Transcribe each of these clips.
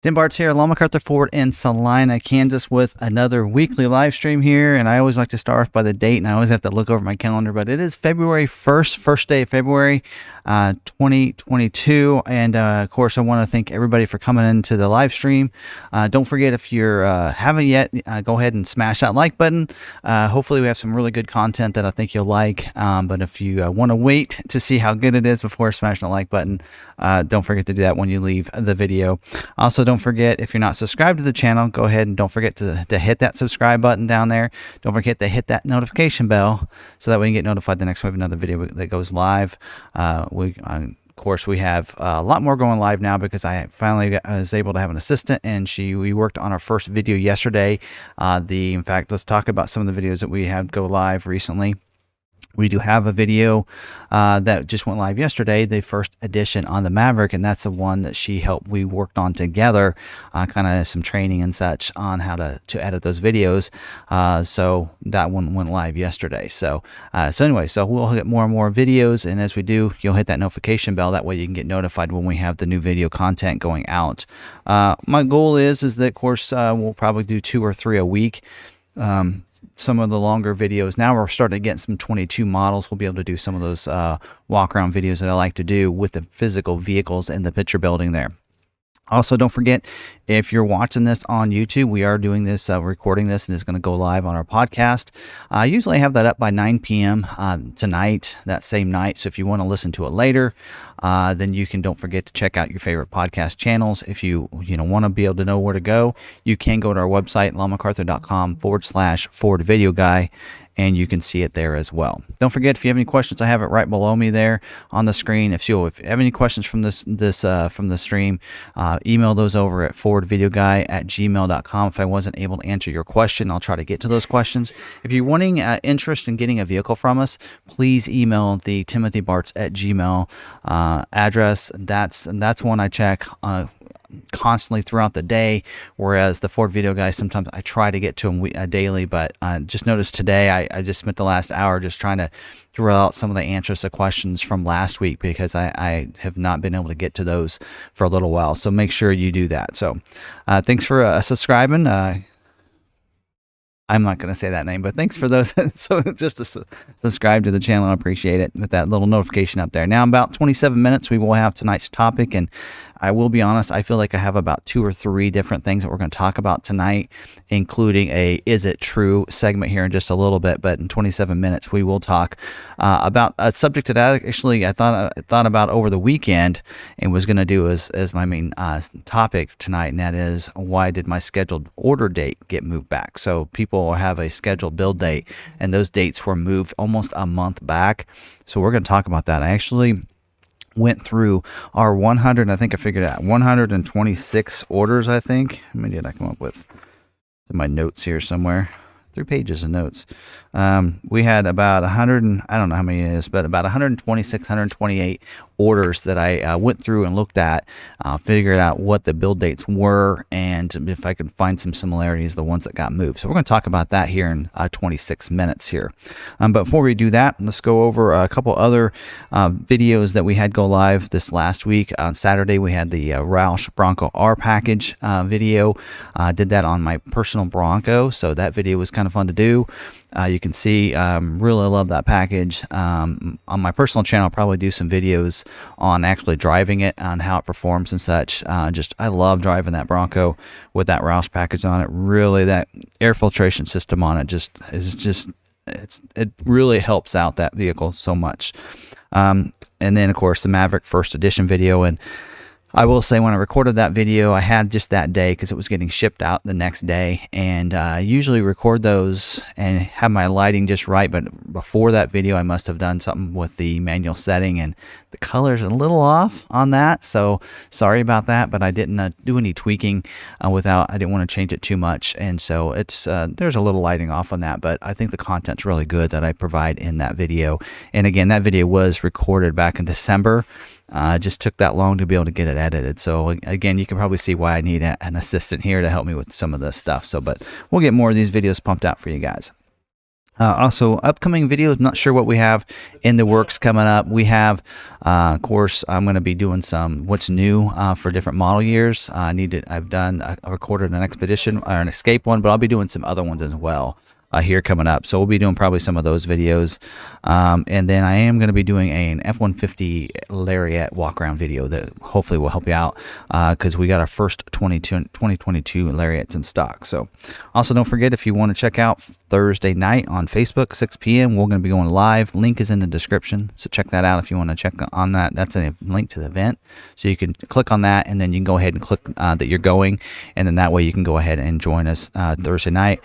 Tim Bart's here, McArthur Ford in Salina, Kansas, with another weekly live stream here. And I always like to start off by the date, and I always have to look over my calendar, but it is February 1st, first day of February 2022. And of course, I want to thank everybody for coming into the live stream. Don't forget, if you haven't yet, go ahead and smash that like button. Hopefully we have some really good content that I think you'll like. But if you want to wait to see how good it is before smashing the like button, don't forget to do that when you leave the video. Also, don't forget, if you're not subscribed to the channel, go ahead and don't forget to hit that subscribe button down there. Don't forget to hit that notification bell so that way you get notified the next time we have another video that goes live. Of course, we have a lot more going live now because I finally was able to have an assistant, and we worked on our first video yesterday. In fact, let's talk about some of the videos that we had go live recently. We do have a video that just went live yesterday, the first edition on the Maverick, and that's the one that we worked on together, kind of some training and such on how to edit those videos. So that one went live yesterday. So anyway, we'll get more and more videos, and as we do, you'll hit that notification bell. That way you can get notified when we have the new video content going out. My goal is that, of course, we'll probably do 2 or 3 a week. Some of the longer videos. Now we're starting to get some 22 models. We'll be able to do some of those walk around videos that I like to do with the physical vehicles in the picture building there. Also, don't forget, if you're watching this on YouTube, we are doing this, recording this, and it's going to go live on our podcast. I usually have that up by 9 p.m. Tonight, that same night. So if you want to listen to it later, then you can, don't forget to check out your favorite podcast channels. If you want to be able to know where to go, you can go to our website, McArthur.com/fordvideoguy. And you can see it there as well. Don't forget, if you have any questions, I have it right below me there on the screen. If you have any questions from from the stream, email those over at fordvideoguy@gmail.com. If I wasn't able to answer your question, I'll try to get to those questions. If you're wanting interest in getting a vehicle from us, please email the timothybarts@gmail address. That's one I check constantly throughout the day, whereas the Ford Video Guy, sometimes I try to get to them daily, but just noticed today I just spent the last hour just trying to drill out some of the answers to questions from last week, because I have not been able to get to those for a little while. So make sure you do that. So thanks for subscribing. I'm not going to say that name, but thanks for those. So just to subscribe to the channel, I appreciate it, with that little notification up there. Now, in about 27 minutes, we will have tonight's topic, and I will be honest, I feel like I have about 2 or 3 different things that we're going to talk about tonight, including a Is It True segment here in just a little bit. But in 27 minutes, we will talk about a subject that I thought about over the weekend and was going to do as my main topic tonight, and that is, why did my scheduled order date get moved back? So people have a scheduled build date, and those dates were moved almost a month back. So we're going to talk about that. I actually went through our 100, I think I figured out 126 orders, I think. How many did I come up with? In my notes here somewhere. 3 pages of notes. We had about 100, and I don't know how many it is, but about 126, 128 orders that I went through and looked at, figured out what the build dates were, and if I could find some similarities, the ones that got moved. So we're going to talk about that here in 26 minutes here. But before we do that, let's go over a couple other videos that we had go live this last week. On Saturday, we had the Roush Bronco R package video. I did that on my personal Bronco, so that video was kind of fun to do. You can see, really love that package. On my personal channel, I'll probably do some videos on actually driving it, on how it performs and such. I love driving that Bronco with that Roush package on it. Really, that air filtration system on it it really helps out that vehicle so much. And then, of course, the Maverick first edition video. And I will say, when I recorded that video, I had just that day because it was getting shipped out the next day, and I usually record those and have my lighting just right, but before that video I must have done something with the manual setting, and the color's a little off on that, so sorry about that. But I didn't do any tweaking I didn't want to change it too much, and so it's there's a little lighting off on that, but I think the content's really good that I provide in that video. And again, that video was recorded back in December. Just took that long to be able to get it edited. So again, you can probably see why I need an assistant here to help me with some of this stuff. But we'll get more of these videos pumped out for you guys. Also, upcoming videos, not sure what we have in the works coming up. We have, of course, I'm going to be doing some what's new for different model years. I recorded an Expedition or an Escape one, but I'll be doing some other ones as well here coming up. So we'll be doing probably some of those videos. And then I am going to be doing an F-150 Lariat walk-around video that hopefully will help you out because we got our first 2022 Lariats in stock. So also don't forget, if you want to check out Thursday night on Facebook, 6 p.m., we're going to be going live. Link is in the description. So check that out if you want to check on that. That's a link to the event. So you can click on that, and then you can go ahead and click that you're going. And then that way you can go ahead and join us Thursday night.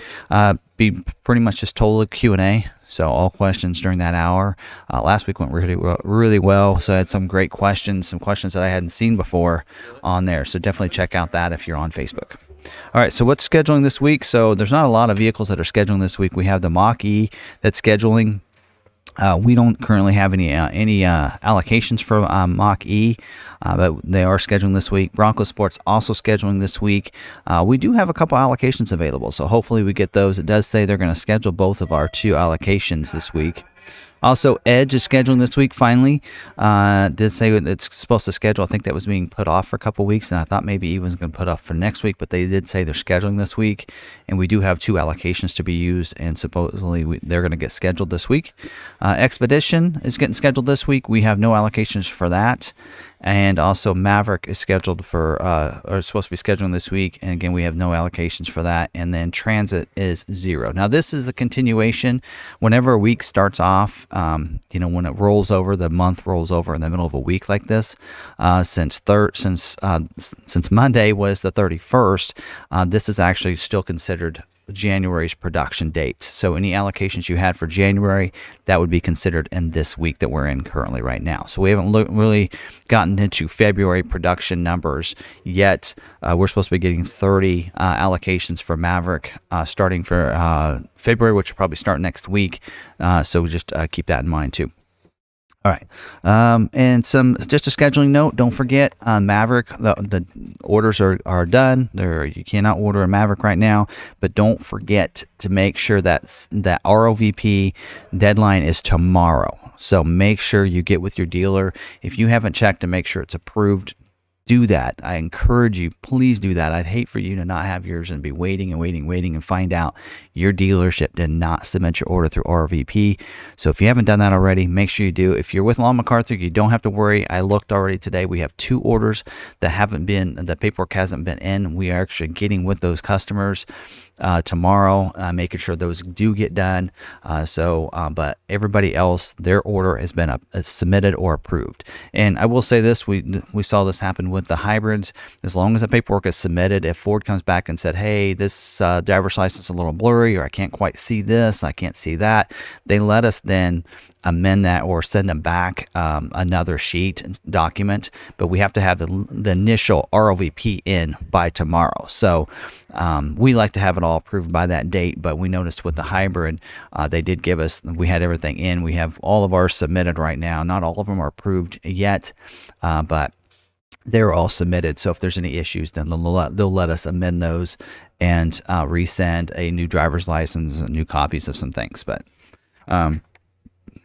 Be pretty much just total Q&A, so all questions during that hour. Last week went really well, so I had some great questions, some questions that I hadn't seen before on there, so definitely check out that if you're on Facebook. All right, so what's scheduling this week? So there's not a lot of vehicles that are scheduling this week. We have the Mach-E that's scheduling. We don't currently have any allocations for Mach-E, but they are scheduling this week. Bronco Sports also scheduling this week. We do have a couple allocations available, so hopefully we get those. It does say they're going to schedule both of our 2 allocations this week. Also, Edge is scheduling this week, finally. Did say it's supposed to schedule. I think that was being put off for a couple weeks, and I thought maybe even was going to put off for next week, but they did say they're scheduling this week, and we do have 2 allocations to be used, and supposedly they're going to get scheduled this week. Expedition is getting scheduled this week. We have no allocations for that. And also Maverick is scheduled for, or supposed to be scheduling this week. And again, we have no allocations for that. And then Transit is 0. Now, this is the continuation. Whenever a week starts off, you know, when it rolls over, the month rolls over in the middle of a week like this, since Monday was the 31st, this is actually still considered January's production dates. So any allocations you had for January, that would be considered in this week that we're in currently right now. So we haven't really gotten into February production numbers yet. We're supposed to be getting 30 allocations for Maverick starting for February, which will probably start next week. So just keep that in mind too. All right, and just a scheduling note. Don't forget, Maverick. The orders are done. You cannot order a Maverick right now, but don't forget to make sure that that ROVP deadline is tomorrow. So make sure you get with your dealer. If you haven't checked to make sure it's approved, do that. I encourage you, please do that. I'd hate for you to not have yours and be waiting and find out your dealership did not submit your order through RVP. So if you haven't done that already, make sure you do. If you're with McArthur, you don't have to worry. I looked already today. We have 2 orders that the paperwork hasn't been in. We are actually getting with those customers tomorrow, making sure those do get done. But everybody else, their order has been submitted or approved. And I will say this, we saw this happen with the hybrids. As long as the paperwork is submitted, if Ford comes back and said, hey, this driver's license is a little blurry, or I can't quite see this, I can't see that, they let us then amend that or send them back another sheet and document, but we have to have the initial ROVP in by tomorrow. So we like to have it all approved by that date, but we noticed with the hybrid, they did give us, we had everything in. We have all of ours submitted right now. Not all of them are approved yet, but they're all submitted. So if there's any issues, then they'll let us amend those and resend a new driver's license and new copies of some things. But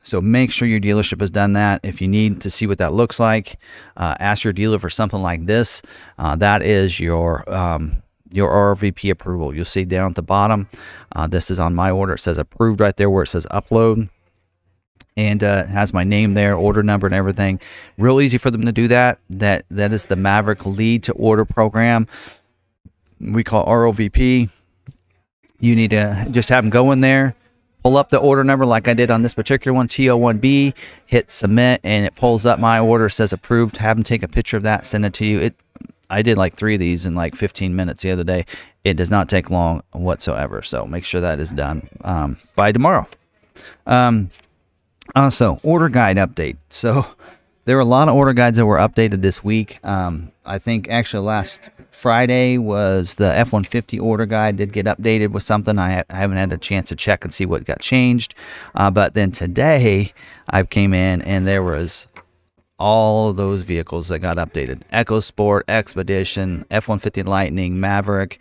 so make sure your dealership has done that. If you need to see what that looks like, ask your dealer for something like this. That is your RVP approval. You'll see down at the bottom, this is on my order. It says approved right there where it says upload. And it has my name there, order number and everything. Real easy for them to do that. That is the Maverick lead to order program. We call ROVP. You need to just have them go in there, pull up the order number like I did on this particular one, TO1B, hit submit, and it pulls up my order, says approved. Have them take a picture of that, send it to you. I did like 3 of these in like 15 minutes the other day. It does not take long whatsoever. So make sure that is done by tomorrow. Also, order guide update. So there were a lot of order guides that were updated this week. I think actually last Friday was the F-150 order guide did get updated with something. I haven't had a chance to check and see what got changed. But then today I came in and there was all of those vehicles that got updated. EcoSport, Expedition, F-150 Lightning, Maverick,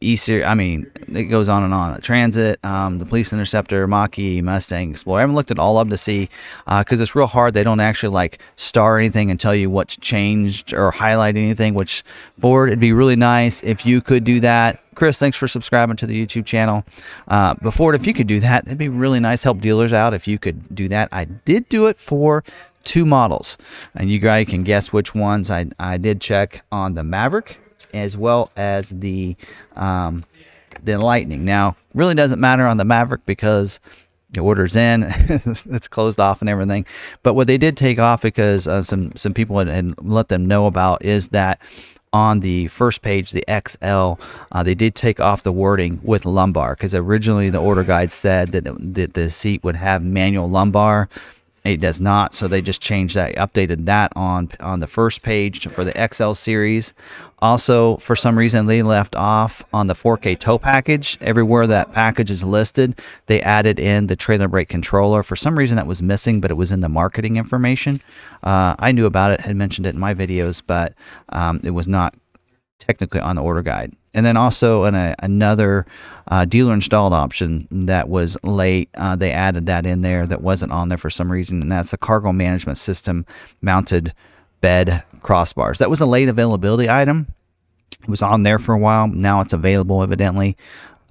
E-Series. I mean, it goes on and on. Transit, the Police Interceptor, Mach-E, Mustang, Explorer. I haven't looked at all of them to see, because it's real hard. They don't actually like star anything and tell you what's changed or highlight anything, which Ford, it'd be really nice if you could do that. Chris, thanks for subscribing to the YouTube channel. But Ford, if you could do that, it'd be really nice. Help dealers out if you could do that. I did do it for 2 models, and you guys can guess which ones. I did check on the Maverick as well as the Lightning. Now, really doesn't matter on the Maverick because the order's in, it's closed off and everything. But what they did take off, because some people had let them know about, is that on the first page, the XL, they did take off the wording with lumbar, because originally the order guide said that the seat would have manual lumbar. It does not, so they just changed that, updated that on the first page for the XL series. Also, for some reason, they left off on the 4K tow package. Everywhere that package is listed, they added in the trailer brake controller. For some reason, that was missing, but it was in the marketing information. I knew about it, had mentioned it in my videos, but it was not technically on the order guide. And then also another dealer installed option that was late, they added that in there that wasn't on there for some reason, and that's a cargo management system mounted bed crossbars. That was a late availability item. It was on there for a while. Now it's available, evidently.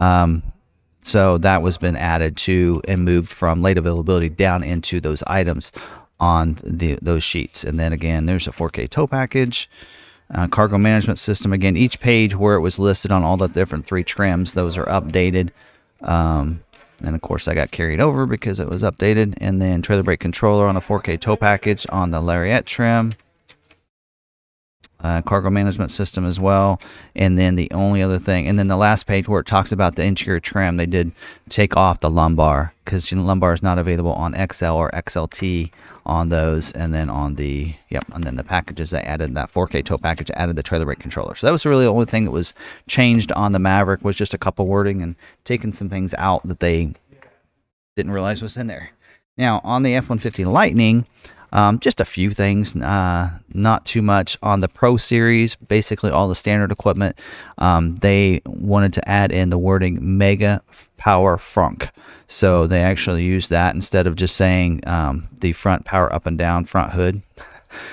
So that was been added to and moved from late availability down into those items on those sheets. And then again, there's a 4K tow package. Cargo management system. Again, each page where it was listed on all the different 3 trims, those are updated. And of course, that got carried over because it was updated. And then trailer brake controller on a 4K tow package on the Lariat trim. Cargo management system as well. And then the only other thing, and then the last page where it talks about the interior trim, they did take off the lumbar, because lumbar is not available on XL or XLT on those. And then on the and then the packages, they added that 4K tow package, added the trailer brake controller. So that was really the only thing that was changed on the Maverick, was just a couple wording and taking some things out that they didn't realize was in there. Now on the F-150 Lightning, just a few things, not too much. On the Pro Series, basically all the standard equipment, they wanted to add in the wording Mega Power Frunk. So they actually used that instead of just saying the front power up and down front hood.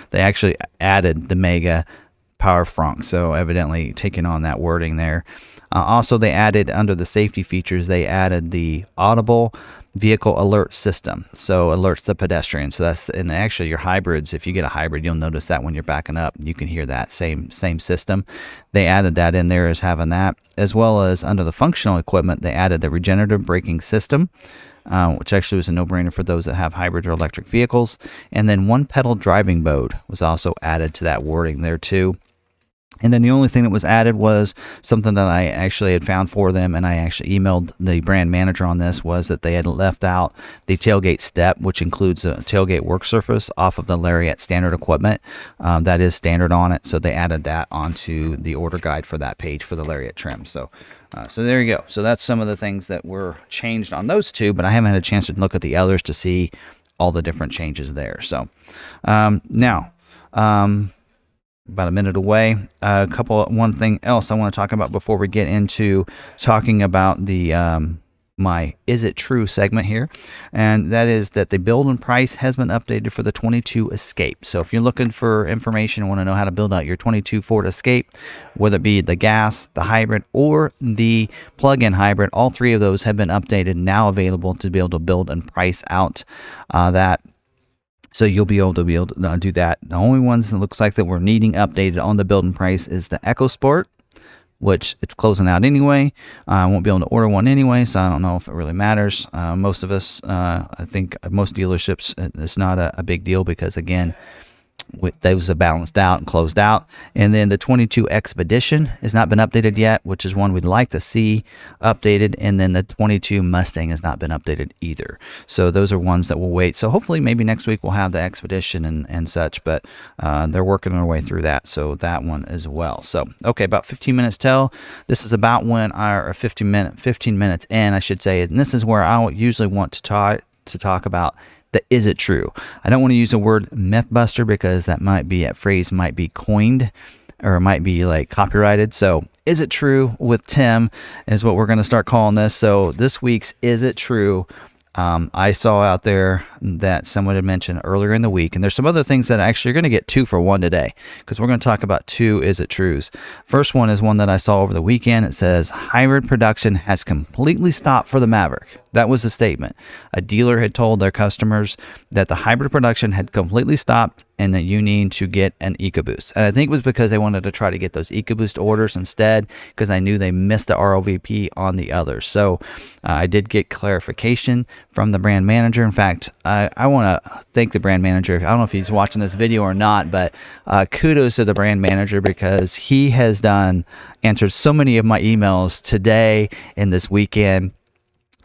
They actually added the Mega Power Frunk, so evidently taking on that wording there. Also, they added, under the safety features, they added the audible vehicle alert system, so alerts the pedestrian. So that's, and actually your hybrids, if you get a hybrid, you'll notice that when you're backing up, you can hear that same system. They added that in there as having that, as well as under the functional equipment, they added the regenerative braking system, which actually was a no-brainer for those that have hybrids or electric vehicles. And then one pedal driving mode was also added to that wording there too. And then the only thing that was added was something that I actually had found for them, and I actually emailed the brand manager on this, was that they had left out the tailgate step, which includes a tailgate work surface off of the Lariat standard equipment. That is standard on it, so they added that onto the order guide for that page for the Lariat trim. So there you go. So that's some of the things that were changed on those two, but I haven't had a chance to look at the others to see all the different changes there. So now, about a minute away. One thing else I want to talk about before we get into talking about the my Is It True segment here, and that is that the build and price has been updated for the 22 Escape. So if you're looking for information and want to know how to build out your 22 Ford Escape, whether it be the gas, the hybrid, or the plug-in hybrid, all 3 of those have been updated, now available to be able to build and price out that. So you'll be able to do that. The only ones that looks like that we're needing updated on the build and price is the EcoSport, which it's closing out anyway. I won't be able to order one anyway, so I don't know if it really matters. Most of us, I think most dealerships, it's not a big deal because, again, those are balanced out and closed out. And then the 22 Expedition has not been updated yet, which is one we'd like to see updated. And then the 22 Mustang has not been updated either. So those are ones that we'll wait. So hopefully maybe next week we'll have the Expedition and such, but they're working their way through that. So that one as well. So, okay, about 15 minutes till. This is about when our 15 minutes in, I should say. And this is where I usually want to talk about the is it true. I don't want to use the word mythbuster because that phrase might be coined or it might be like copyrighted. So is it true with Tim is what we're going to start calling this. So this week's is it true. I saw out there that someone had mentioned earlier in the week, and there's some other things that actually you're going to get 2 for 1 today, because we're going to talk about 2 is it trues. First one is one that I saw over the weekend. It says hybrid production has completely stopped for the Maverick. That was the statement. A dealer had told their customers that the hybrid production had completely stopped and that you need to get an EcoBoost. And I think it was because they wanted to try to get those EcoBoost orders instead, because I knew they missed the ROVP on the others. So I did get clarification from the brand manager. In fact, I want to thank the brand manager. I don't know if he's watching this video or not, but kudos to the brand manager, because he has answered so many of my emails today and this weekend.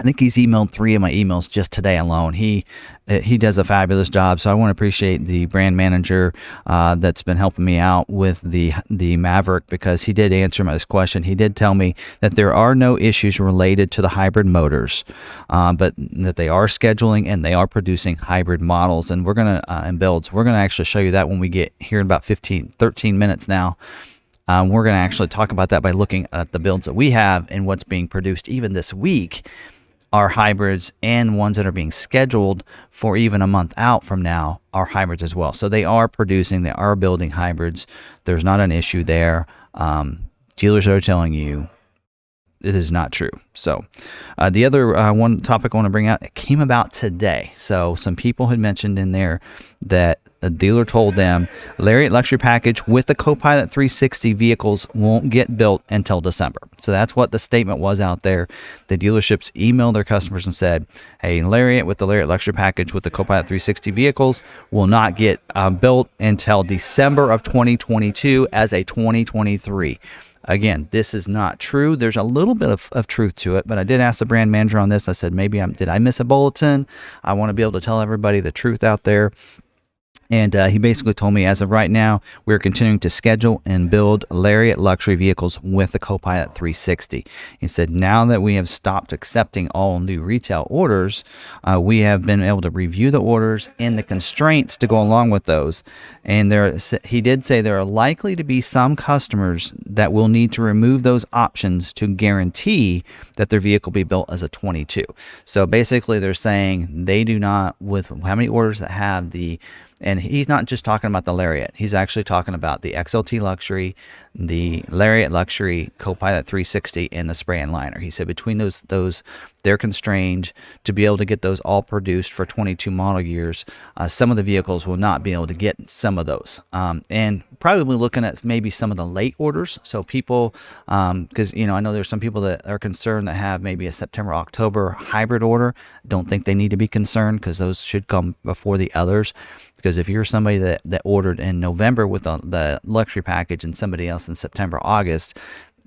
I think he's emailed 3 of my emails just today alone. He does a fabulous job, so I want to appreciate the brand manager that's been helping me out with the Maverick, because he did answer my question. He did tell me that there are no issues related to the hybrid motors, but that they are scheduling and they are producing hybrid models, and we're gonna and builds. We're gonna actually show you that when we get here in about 13 minutes now. We're gonna actually talk about that by looking at the builds that we have and what's being produced even this week. Are hybrids, and ones that are being scheduled for even a month out from now are hybrids as well. So they are producing, they are building hybrids. There's not an issue there. Dealers are telling you it is not true. So the other one topic I want to bring out, it came about today. So some people had mentioned in there that a dealer told them Lariat Luxury Package with the Copilot 360 vehicles won't get built until December. So that's what the statement was out there. The dealerships emailed their customers and said, hey, Lariat with the Lariat Luxury Package with the Copilot 360 vehicles will not get built until December of 2022 as a 2023. Again, this is not true. There's a little bit of truth to it, but I did ask the brand manager on this. I said, did I miss a bulletin? I want to be able to tell everybody the truth out there. And he basically told me, as of right now, we're continuing to schedule and build Lariat luxury vehicles with the Copilot 360. He said, now that we have stopped accepting all new retail orders, we have been able to review the orders and the constraints to go along with those. And he did say there are likely to be some customers that will need to remove those options to guarantee that their vehicle be built as a 22. So basically, they're saying they do not, with how many orders that have the, and he's not just talking about the Lariat. He's actually talking about the XLT Luxury, the Lariat Luxury, Copilot 360, and the spray and liner. He said between those they're constrained to be able to get those all produced for 22 model years. Some of the vehicles will not be able to get some of those. And probably looking at maybe some of the late orders. So people, because I know there's some people that are concerned that have maybe a September, October hybrid order. Don't think they need to be concerned, because those should come before the others. Because if you're somebody that ordered in November with the luxury package and somebody else in September, August,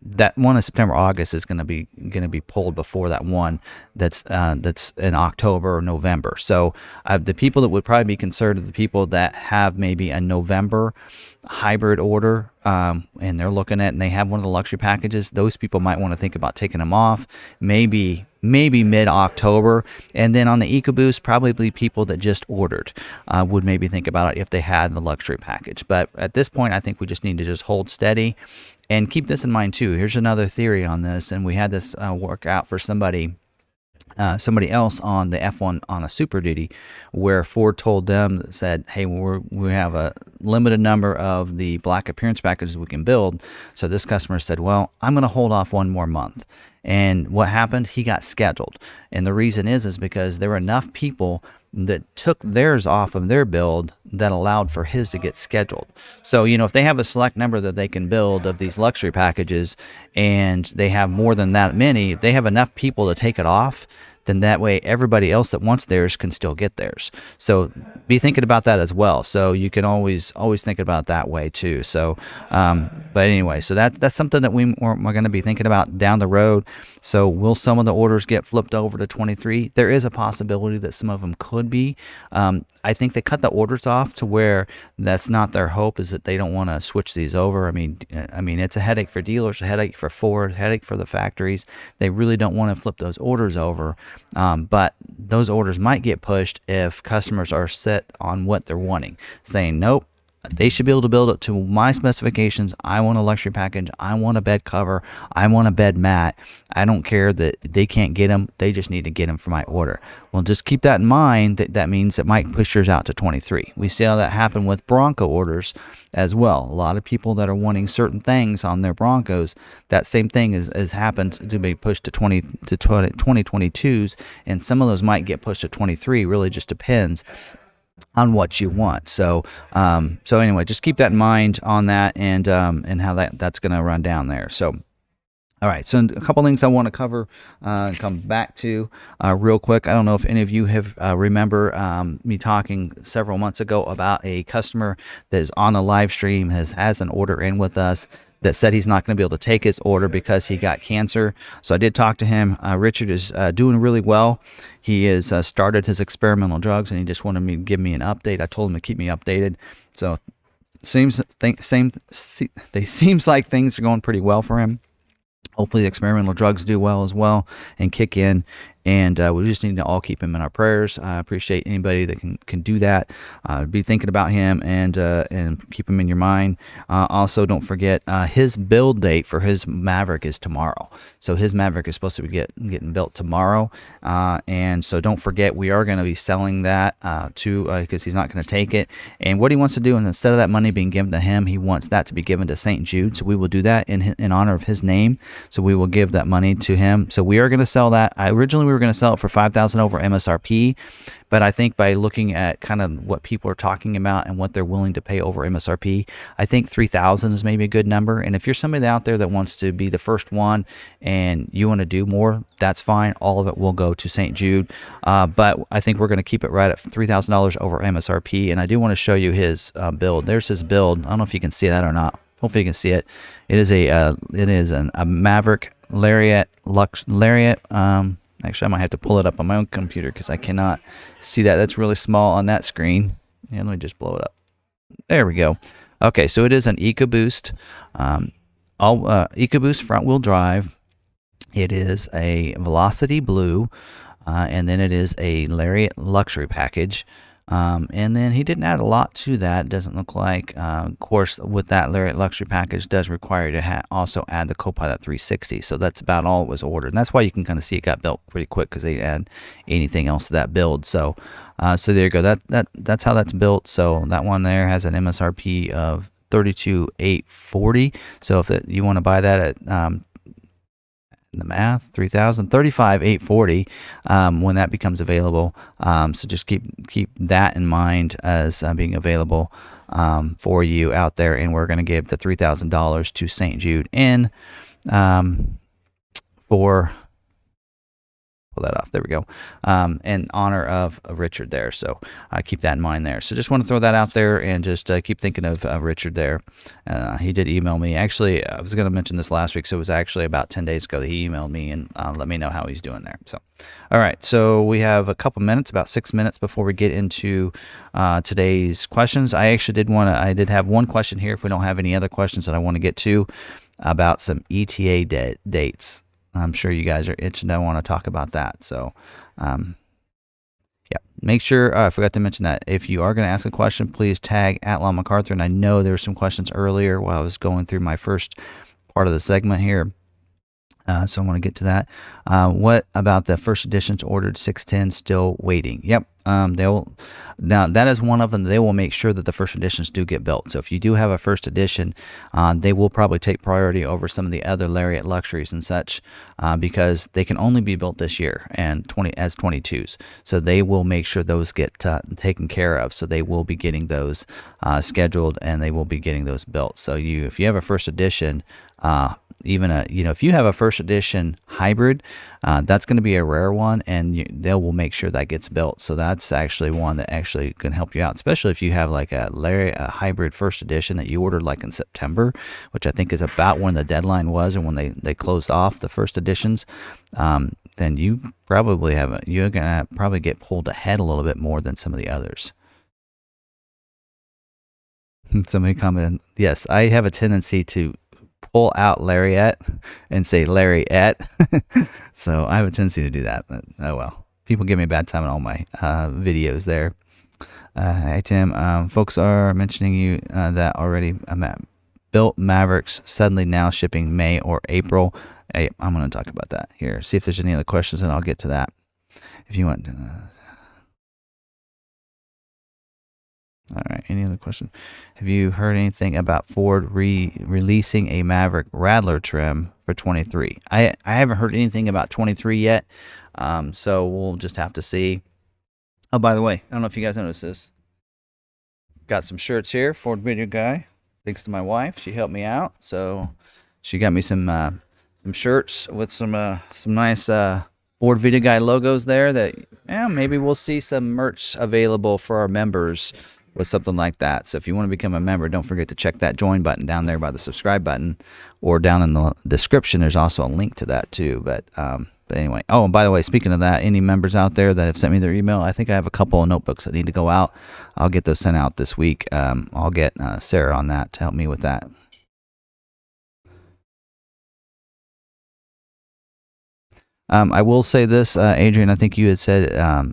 that one in September, August is going to be pulled before that one that's in October or November. So the people that would probably be concerned are the people that have maybe a November hybrid order, and they're looking at, and they have one of the luxury packages. Those people might want to think about taking them off, maybe mid-October. And then on the EcoBoost, probably people that just ordered would maybe think about it if they had the luxury package. But at this point, I think we just need to just hold steady and keep this in mind too. Here's another theory on this, and we had this work out for somebody else on the F1 on a Super Duty, where Ford told them, said, hey, we have a limited number of the black appearance packages we can build. So this customer said, well, I'm going to hold off one more month. And what happened? He got scheduled. And the reason is because there were enough people that took theirs off of their build that allowed for his to get scheduled. So, if they have a select number that they can build of these luxury packages, and they have more than that many, they have enough people to take it off, then that way everybody else that wants theirs can still get theirs. So be thinking about that as well. So you can always think about that way too. So, but anyway, so that's something that we're going to be thinking about down the road. So will some of the orders get flipped over to 23? There is a possibility that some of them could be. I think they cut the orders off to where that's not their hope, is that they don't want to switch these over. I mean, it's a headache for dealers, a headache for Ford, a headache for the factories. They really don't want to flip those orders over. but those orders might get pushed if customers are set on what they're wanting, saying, nope, they should be able to build it to my specifications. I want a luxury package. I want a bed cover. I want a bed mat. I don't care that they can't get them. They just need to get them for my order. Well, just keep that in mind. That means it might push yours out to 23. We see how that happen with Bronco orders as well. A lot of people that are wanting certain things on their Broncos, that same thing has happened to be pushed to 2022s, and some of those might get pushed to 23. Really just depends on what you want. So anyway, just keep that in mind on that, and how that's going to run down there. So all right, so a couple things I want to cover and come back to real quick. I don't know if any of you have remember me talking several months ago about a customer that is on a live stream, has an order in with us, that said he's not going to be able to take his order because he got cancer. So I did talk to him. Richard is doing really well. He has started his experimental drugs, and he just wanted me to give me an update. I told him to keep me updated. So seems like things are going pretty well for him. Hopefully the experimental drugs do well as well and kick in, and we just need to all keep him in our prayers. I appreciate anybody that can do that. Be thinking about him and keep him in your mind. Also, don't forget his build date for his Maverick is tomorrow. So his Maverick is supposed to be getting built tomorrow, and so don't forget we are going to be selling that because he's not going to take it. And what he wants to do is, instead of that money being given to him, he wants that to be given to St. Jude. So we will do that in honor of his name. So we will give that money to him. So we are going to sell that. Originally we were going to sell it for $5,000 over MSRP, but I think by looking at kind of what people are talking about and what they're willing to pay over MSRP, I think $3,000 is maybe a good number. And if you're somebody out there that wants to be the first one and you want to do more, that's fine. All of it will go to St. Jude. But I think we're going to keep it right at $3,000 over MSRP. And I do want to show you his build. There's his build. I don't know if you can see that or not. Hopefully you can see it. It is a Maverick Lariat Lariat. Actually, I might have to pull it up on my own computer because I cannot see that. That's really small on that screen. Yeah, let me just blow it up. There we go. Okay, so it is an EcoBoost, EcoBoost front-wheel drive. It is a Velocity Blue, and then it is a Lariat Luxury package. And then he didn't add a lot to that. It doesn't look like. Of course, with that Lariat Luxury package, does require you to also add the Copilot 360. So that's about all it was ordered. And that's why you can kind of see it got built pretty quick, because they didn't add anything else to that build. So there you go. That's how that's built. So that one there has an MSRP of $32,840. So if you want to buy that at the math, $35,840 when that becomes available. So just keep that in mind as being available for you out there. And we're going to give the $3,000 to St. Jude in for, pull that off, there we go, in honor of Richard there. So keep that in mind there. So just want to throw that out there, and just keep thinking of Richard there. He did email me. Actually, I was going to mention this last week, so it was actually about 10 days ago that he emailed me and let me know how he's doing there. So, all right, so we have a couple minutes, about 6 minutes before we get into today's questions. I did have one question here, if we don't have any other questions that I want to get to, about some ETA dates. I'm sure you guys are itching to want to talk about that. So, yeah, make sure, I forgot to mention that if you are going to ask a question, please tag @McArthur. And I know there were some questions earlier while I was going through my first part of the segment here. So I want to get to that. What about the first editions ordered 610 still waiting? Yep. Now that is one of them. They will make sure that the first editions do get built. So if you do have a first edition, they will probably take priority over some of the other Lariat luxuries and such, because they can only be built this year and 22s. So they will make sure those get taken care of. So they will be getting those scheduled, and they will be getting those built. So if you have a first edition, if you have a first edition hybrid, that's going to be a rare one, and they will make sure that gets built. So that's actually one that actually can help you out, especially if you have like a hybrid first edition that you ordered like in September, which I think is about when the deadline was and when they closed off the first editions. Then you're going to probably get pulled ahead a little bit more than some of the others. Somebody commented, yes, I have a tendency to pull out Lariat and say Lariat. So I have a tendency to do that, but oh well. People give me a bad time on all my videos there. Hey Tim, folks are mentioning you that already built Mavericks suddenly now shipping May or April. Hey, I'm going to talk about that here. See if there's any other questions, and I'll get to that if you want. All right, any other question? Have you heard anything about Ford releasing a Maverick Rattler trim for 23? I haven't heard anything about 23 yet, so we'll just have to see. Oh, by the way, I don't know if you guys noticed this. Got some shirts here, Ford Video Guy. Thanks to my wife, she helped me out, so she got me some shirts with some nice Ford Video Guy logos there. That maybe we'll see some merch available for our members with something like that. So if you want to become a member, don't forget to check that join button down there by the subscribe button, or down in the description. There's also a link to that too. But anyway, oh, and by the way, speaking of that, any members out there that have sent me their email, I think I have a couple of notebooks that need to go out. I'll get those sent out this week. I'll get Sarah on that to help me with that. I will say this, Adrian, I think you had said, I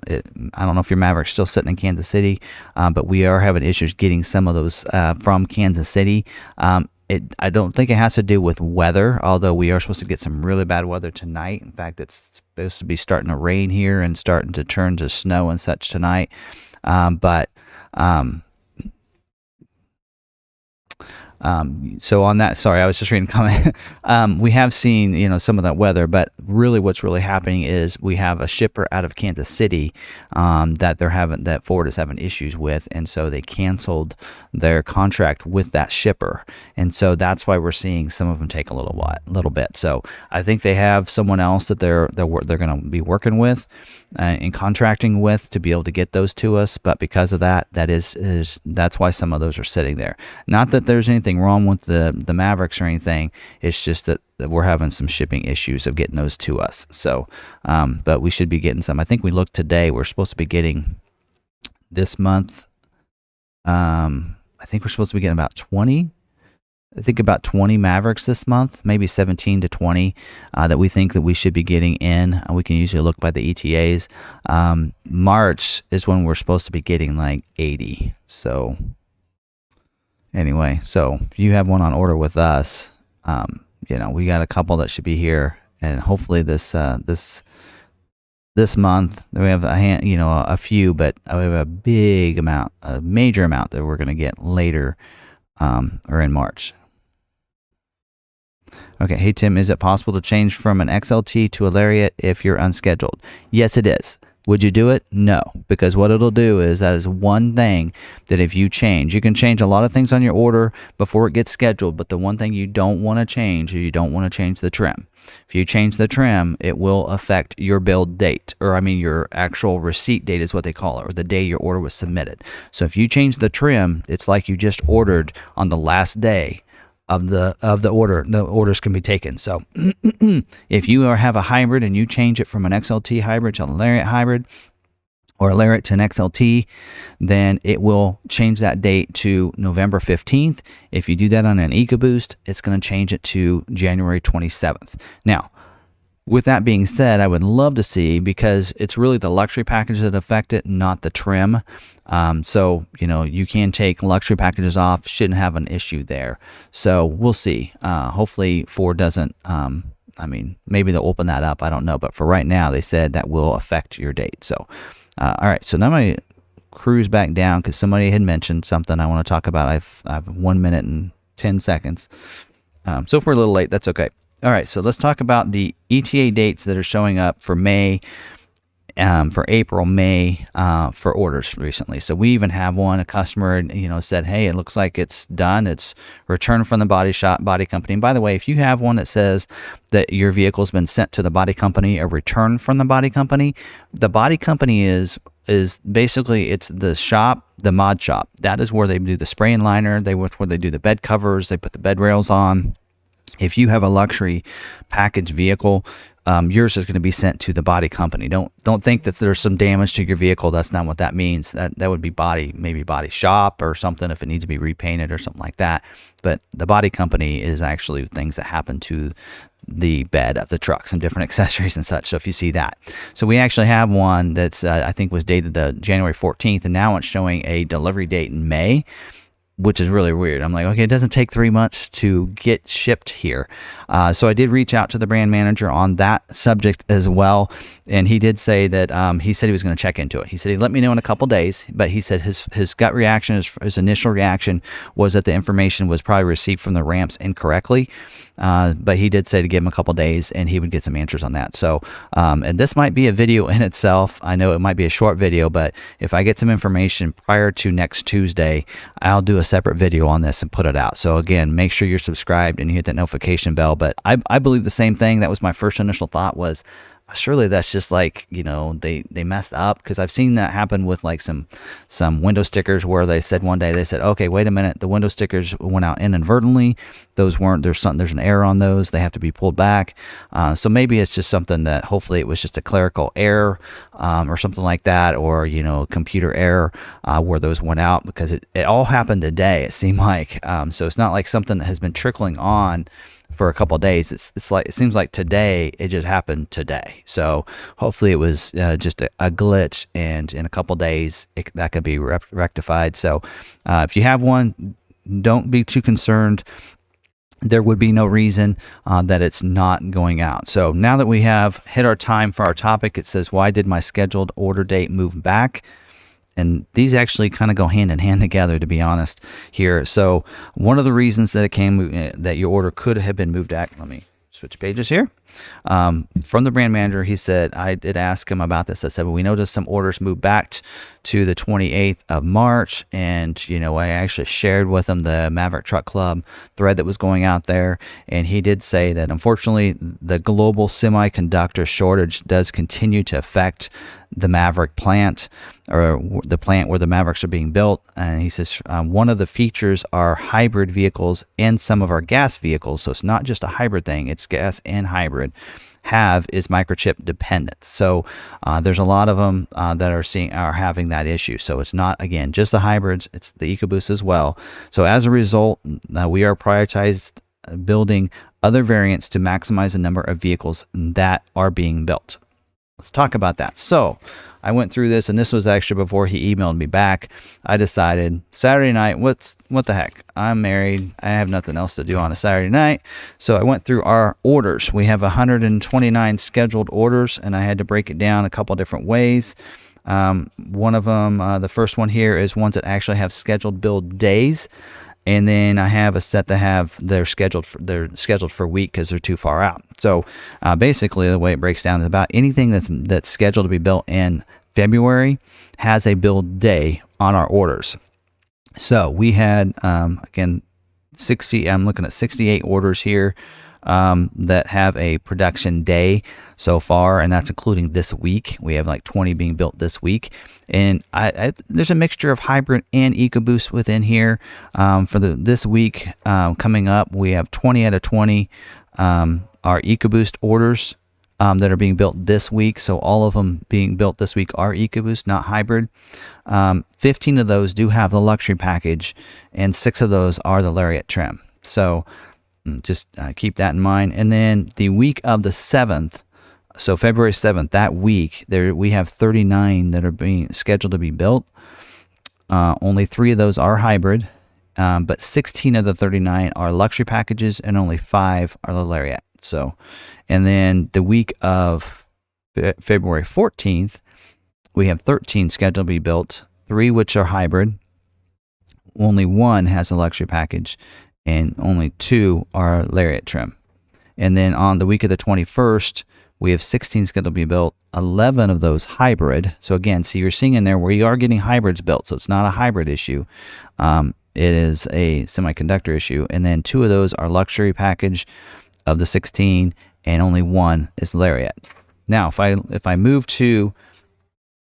don't know if your Maverick's still sitting in Kansas City, but we are having issues getting some of those from Kansas City. I don't think it has to do with weather, although we are supposed to get some really bad weather tonight. In fact, it's supposed to be starting to rain here and starting to turn to snow and such tonight. So on that, sorry, I was just reading a comment. We have seen, some of that weather, but really what's really happening is we have a shipper out of Kansas City that Ford is having issues with, and so they canceled their contract with that shipper, and so that's why we're seeing some of them take a little bit. So I think they have someone else that they're going to be working with and contracting with to be able to get those to us, but because of that's why some of those are sitting there. Not that there's anything wrong with the Mavericks or anything. It's just that we're having some shipping issues of getting those to us. So, but we should be getting some. I think we looked today. We're supposed to be getting this month. I think we're supposed to be getting about 20. I think about 20 Mavericks this month, maybe 17 to 20 that we think that we should be getting in. We can usually look by the ETAs. March is when we're supposed to be getting like 80. So anyway, so if you have one on order with us, we got a couple that should be here, and hopefully this month we have a few, but we have a major amount that we're going to get later or in March. Okay, hey Tim, is it possible to change from an XLT to a Lariat if you're unscheduled? Yes, it is. Would you do it? No, because what it'll do is that is one thing that if you change, you can change a lot of things on your order before it gets scheduled, but the one thing you don't want to change is you don't want to change the trim. If you change the trim, it will affect your build date, or your actual receipt date is what they call it, or the day your order was submitted. So if you change the trim, it's like you just ordered on the last day of the order. The orders can be taken. So if you have a hybrid and you change it from an XLT hybrid to a Lariat hybrid, or a Lariat to an XLT, then it will change that date to November 15th. If you do that on an EcoBoost, it's going to change it to January 27th. Now, with that being said, I would love to see, because it's really the luxury package that affect it, not the trim. So, you can take luxury packages off, shouldn't have an issue there. So we'll see. Hopefully Ford doesn't, maybe they'll open that up. I don't know. But for right now, they said that will affect your date. So, all right. So now I'm going to cruise back down because somebody had mentioned something I want to talk about. I have 1 minute and 10 seconds. So if we're a little late, that's okay. All right, so let's talk about the ETA dates that are showing up for May, for April, May, for orders recently. So we even have a customer, said, hey, it looks like it's done. It's returned from the body company. And by the way, if you have one that says that your vehicle's been sent to the body company or returned from the body company is basically, it's the shop, the mod shop. That is where they do the spray and liner. Where they do the bed covers. They put the bed rails on. if you have a luxury package vehicle, yours is going to be sent to the body company. Don't think that there's some damage to your vehicle. That's not what that means. That would be maybe body shop or something if it needs to be repainted or something like that. But the body company is actually things that happen to the bed of the truck, some different accessories and such. So if you see that, so we actually have one that's I think was dated January 14th, and now it's showing a delivery date in May, which is really weird. I'm like, okay, it doesn't take 3 months to get shipped here. So I did reach out to the brand manager on that subject as well. And he did say that he said he was going to check into it. He said he'd let me know in a couple days, but he said his gut reaction, his initial reaction was that the information was probably received from the ramps incorrectly. But he did say to give him a couple days and he would get some answers on that. So, and this might be a video in itself. I know it might be a short video, but if I get some information prior to next Tuesday, I'll do a separate video on this and put it out. So again, make sure you're subscribed and you hit that notification bell. But I believe the same thing. That was my first initial thought was, surely that's just like, they messed up, because I've seen that happen with like some window stickers where they said one day, they said, okay, wait a minute, the window stickers went out inadvertently. Those weren't, there's an error on those. They have to be pulled back. So maybe it's just something that hopefully it was just a clerical error or something like that, or, computer error where those went out, because it all happened today, it seemed like. So it's not like something that has been trickling on for a couple of days. It's like, it seems like today it just happened today. So hopefully it was just a glitch, and in a couple of days that could be rectified. So if you have one, don't be too concerned. There would be no reason that it's not going out. So now that we have hit our time for our topic, it says, why did my scheduled order date move back? And these actually kind of go hand in hand together, to be honest here. So one of the reasons that that your order could have been moved back, let me switch pages here. From the brand manager, he said, I did ask him about this. I said, well, we noticed some orders moved back to the 28th of March. And, I actually shared with him the Maverick Truck Club thread that was going out there. And he did say that unfortunately, the global semiconductor shortage does continue to affect the Maverick plant, or the plant where the Mavericks are being built. And he says one of the features are hybrid vehicles and some of our gas vehicles. So it's not just a hybrid thing, it's gas and hybrid is microchip dependent. So there's a lot of them that are having that issue. So it's not, again, just the hybrids, it's the EcoBoost as well. So as a result, we are prioritized building other variants to maximize the number of vehicles that are being built. Let's talk about that. So I went through this, and this was actually before he emailed me back. I decided Saturday night, what the heck? I'm married. I have nothing else to do on a Saturday night. So I went through our orders. We have 129 scheduled orders, and I had to break it down a couple different ways. One of them, the first one here, is ones that actually have scheduled build days. And then I have a set that they're scheduled for a week because they're too far out. So basically, the way it breaks down is about anything that's scheduled to be built in February has a build day on our orders. So we had again 60. I'm looking at 68 orders here that have a production day so far, and that's including this week. We have like 20 being built this week, and there's a mixture of hybrid and EcoBoost within here. For this week coming up, we have 20 out of 20 are EcoBoost orders that are being built this week. So all of them being built this week are EcoBoost, not hybrid. 15 of those do have the luxury package, and 6 of those are the Lariat trim. So just keep that in mind. And then the week of the 7th, so February 7th, that week, we have 39 that are being scheduled to be built. Only 3 of those are hybrid, but 16 of the 39 are luxury packages, and only 5 are the Lariat. So, and then the week of February 14th, we have 13 scheduled to be built, 3 which are hybrid. Only 1 has a luxury package, and only 2 are Lariat trim. And then on the week of the 21st, we have 16 scheduled to be built, 11 of those hybrid. So again, see, you're seeing in there where you are getting hybrids built, so it's not a hybrid issue. It is a semiconductor issue. And then 2 of those are luxury package of the 16, and only 1 is Lariat. Now, if I move to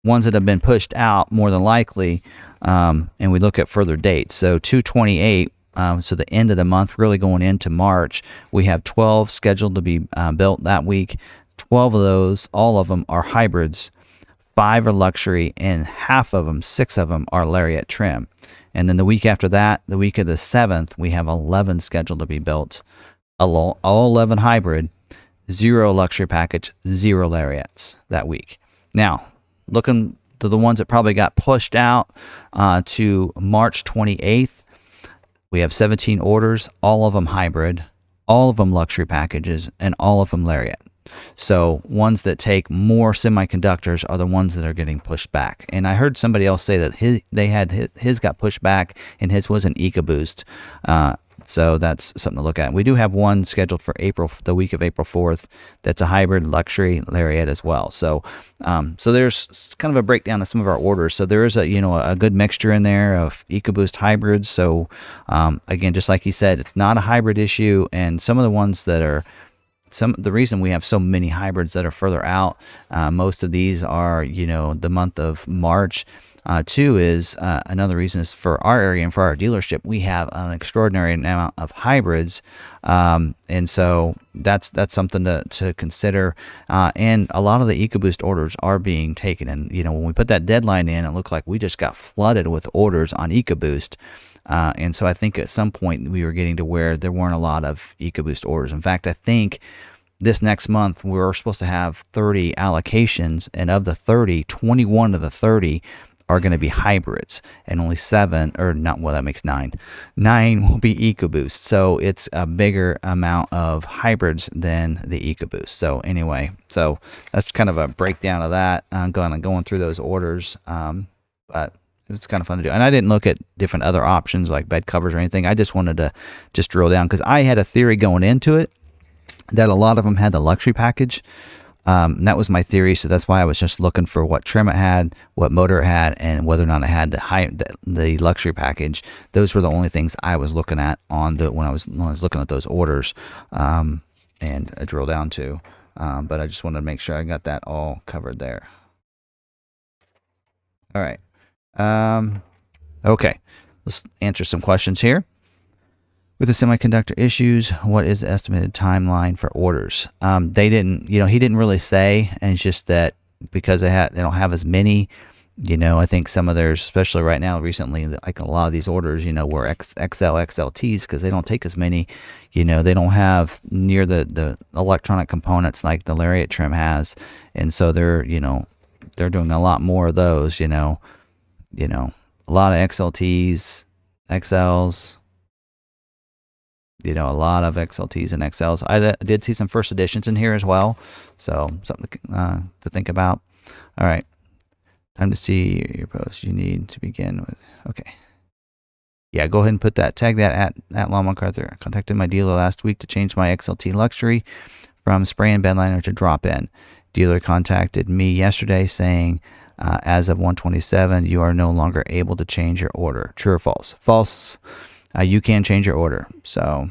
ones that have been pushed out, more than likely, and we look at further dates, so 2/28, So the end of the month, really going into March, we have 12 scheduled to be built that week. 12 of those, all of them are hybrids. 5 are luxury, and half of them, 6 of them, are Lariat trim. And then the week after that, the week of the 7th, we have 11 scheduled to be built. All 11 hybrid, 0 luxury package, 0 Lariats that week. Now, looking to the ones that probably got pushed out to March 28th, we have 17 orders, all of them hybrid, all of them luxury packages, and all of them Lariat. So ones that take more semiconductors are the ones that are getting pushed back. And I heard somebody else say that his got pushed back, and his was an EcoBoost. So that's something to look at. We do have one scheduled for the week of April 4th. That's a hybrid luxury Lariat as well. So, so there's kind of a breakdown of some of our orders. So there is a good mixture in there of EcoBoost hybrids. So, again, just like he said, it's not a hybrid issue. And some of the ones that are, the reason we have so many hybrids that are further out, most of these are, the month of March. Two is another reason is for our area and for our dealership, we have an extraordinary amount of hybrids, and so that's something to consider. And a lot of the EcoBoost orders are being taken, and when we put that deadline in, it looked like we just got flooded with orders on EcoBoost. And so I think at some point we were getting to where there weren't a lot of EcoBoost orders. In fact, I think this next month we're supposed to have 30 allocations, and of the 30, 21 of the 30 are going to be hybrids, and only 7, or not, well, that makes 9. 9 will be EcoBoost. So it's a bigger amount of hybrids than the EcoBoost. So anyway, so that's kind of a breakdown of that. I'm going through those orders, but it was kind of fun to do. And I didn't look at different other options like bed covers or anything. I just wanted to just drill down because I had a theory going into it that a lot of them had the luxury package. And that was my theory, so that's why I was just looking for what trim it had, what motor it had, and whether or not it had the luxury package. Those were the only things I was looking at when I was looking at those orders, and I drill down to. But I just wanted to make sure I got that all covered there. All right. Okay. Let's answer some questions here. With the semiconductor issues, what is the estimated timeline for orders? They didn't, he didn't really say, and it's just that because they don't have as many, I think some of theirs, especially right now, recently, like a lot of these orders, were XL, XLTs because they don't take as many, they don't have near the electronic components like the Lariat trim has, and so they're doing a lot more of those, a lot of XLTs, XLs. A lot of XLTs and XLs. I did see some first editions in here as well, so something to think about. All right, time to see your post. You need to begin with. Okay, yeah, go ahead and put that. Tag that at Law McArthur. I contacted my dealer last week to change my XLT luxury from spray and bedliner to drop in. Dealer contacted me yesterday saying, as of 1/27, you are no longer able to change your order. True or false? False. You can change your order. So,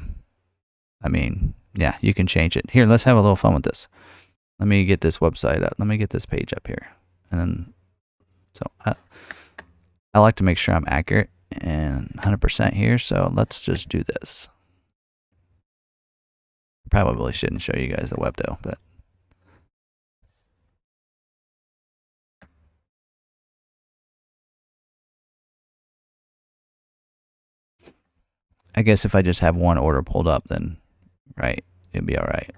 I mean, yeah, you can change it. Here, let's have a little fun with this. Let me get this website up. Let me get this page up here. And then, so I like to make sure I'm accurate and 100% here. So let's just do this. Probably shouldn't show you guys the web though, but. I guess if I just have one order pulled up, then, right, it'd be all right.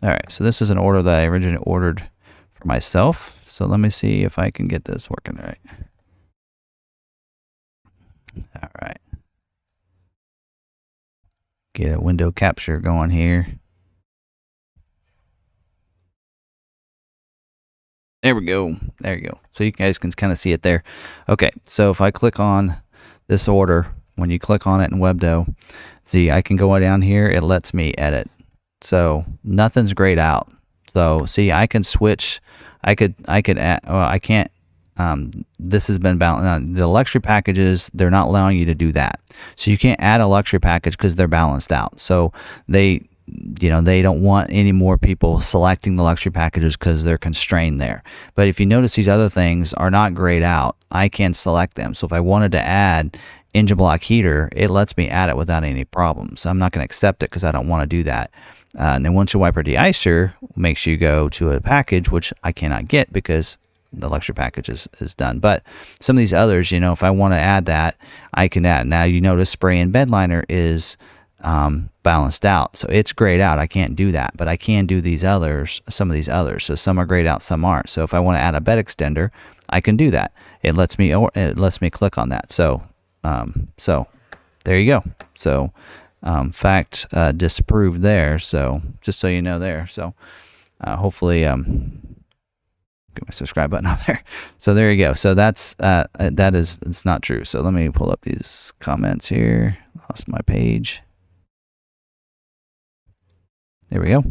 All right, so this is an order that I originally ordered for myself. So let me see if I can get this working right. All right. Get a window capture going here. There we go. There you go. So you guys can kind of see it there. Okay, so if I click on this order, when you click on it in WebDo, see, I can go down here. It lets me edit. So nothing's grayed out. So see, I can switch. I could add, well, I can't. This has been balanced. The luxury packages, they're not allowing you to do that. So you can't add a luxury package because they're balanced out. So you know, they don't want any more people selecting the luxury packages because they're constrained there. But if you notice, these other things are not grayed out. I can select them. So if I wanted to add engine block heater, it lets me add it without any problems. I'm not going to accept it because I don't want to do that. And then windshield wiper deicer makes you go to a package, which I cannot get because the luxury package is done. But some of these others, you know, if I want to add that, I can add. Now you notice spray and bed liner is balanced out, so it's grayed out. I can't do that, but I can do these others, some of these others. So some are grayed out, some aren't. So if I want to add a bed extender, I can do that. It lets me click on that. So so there you go. So fact disproved there. So just so you know there. So hopefully get my subscribe button out there. So there you go. So that's it's not true. So let me pull up these comments here. Lost my page. There we go.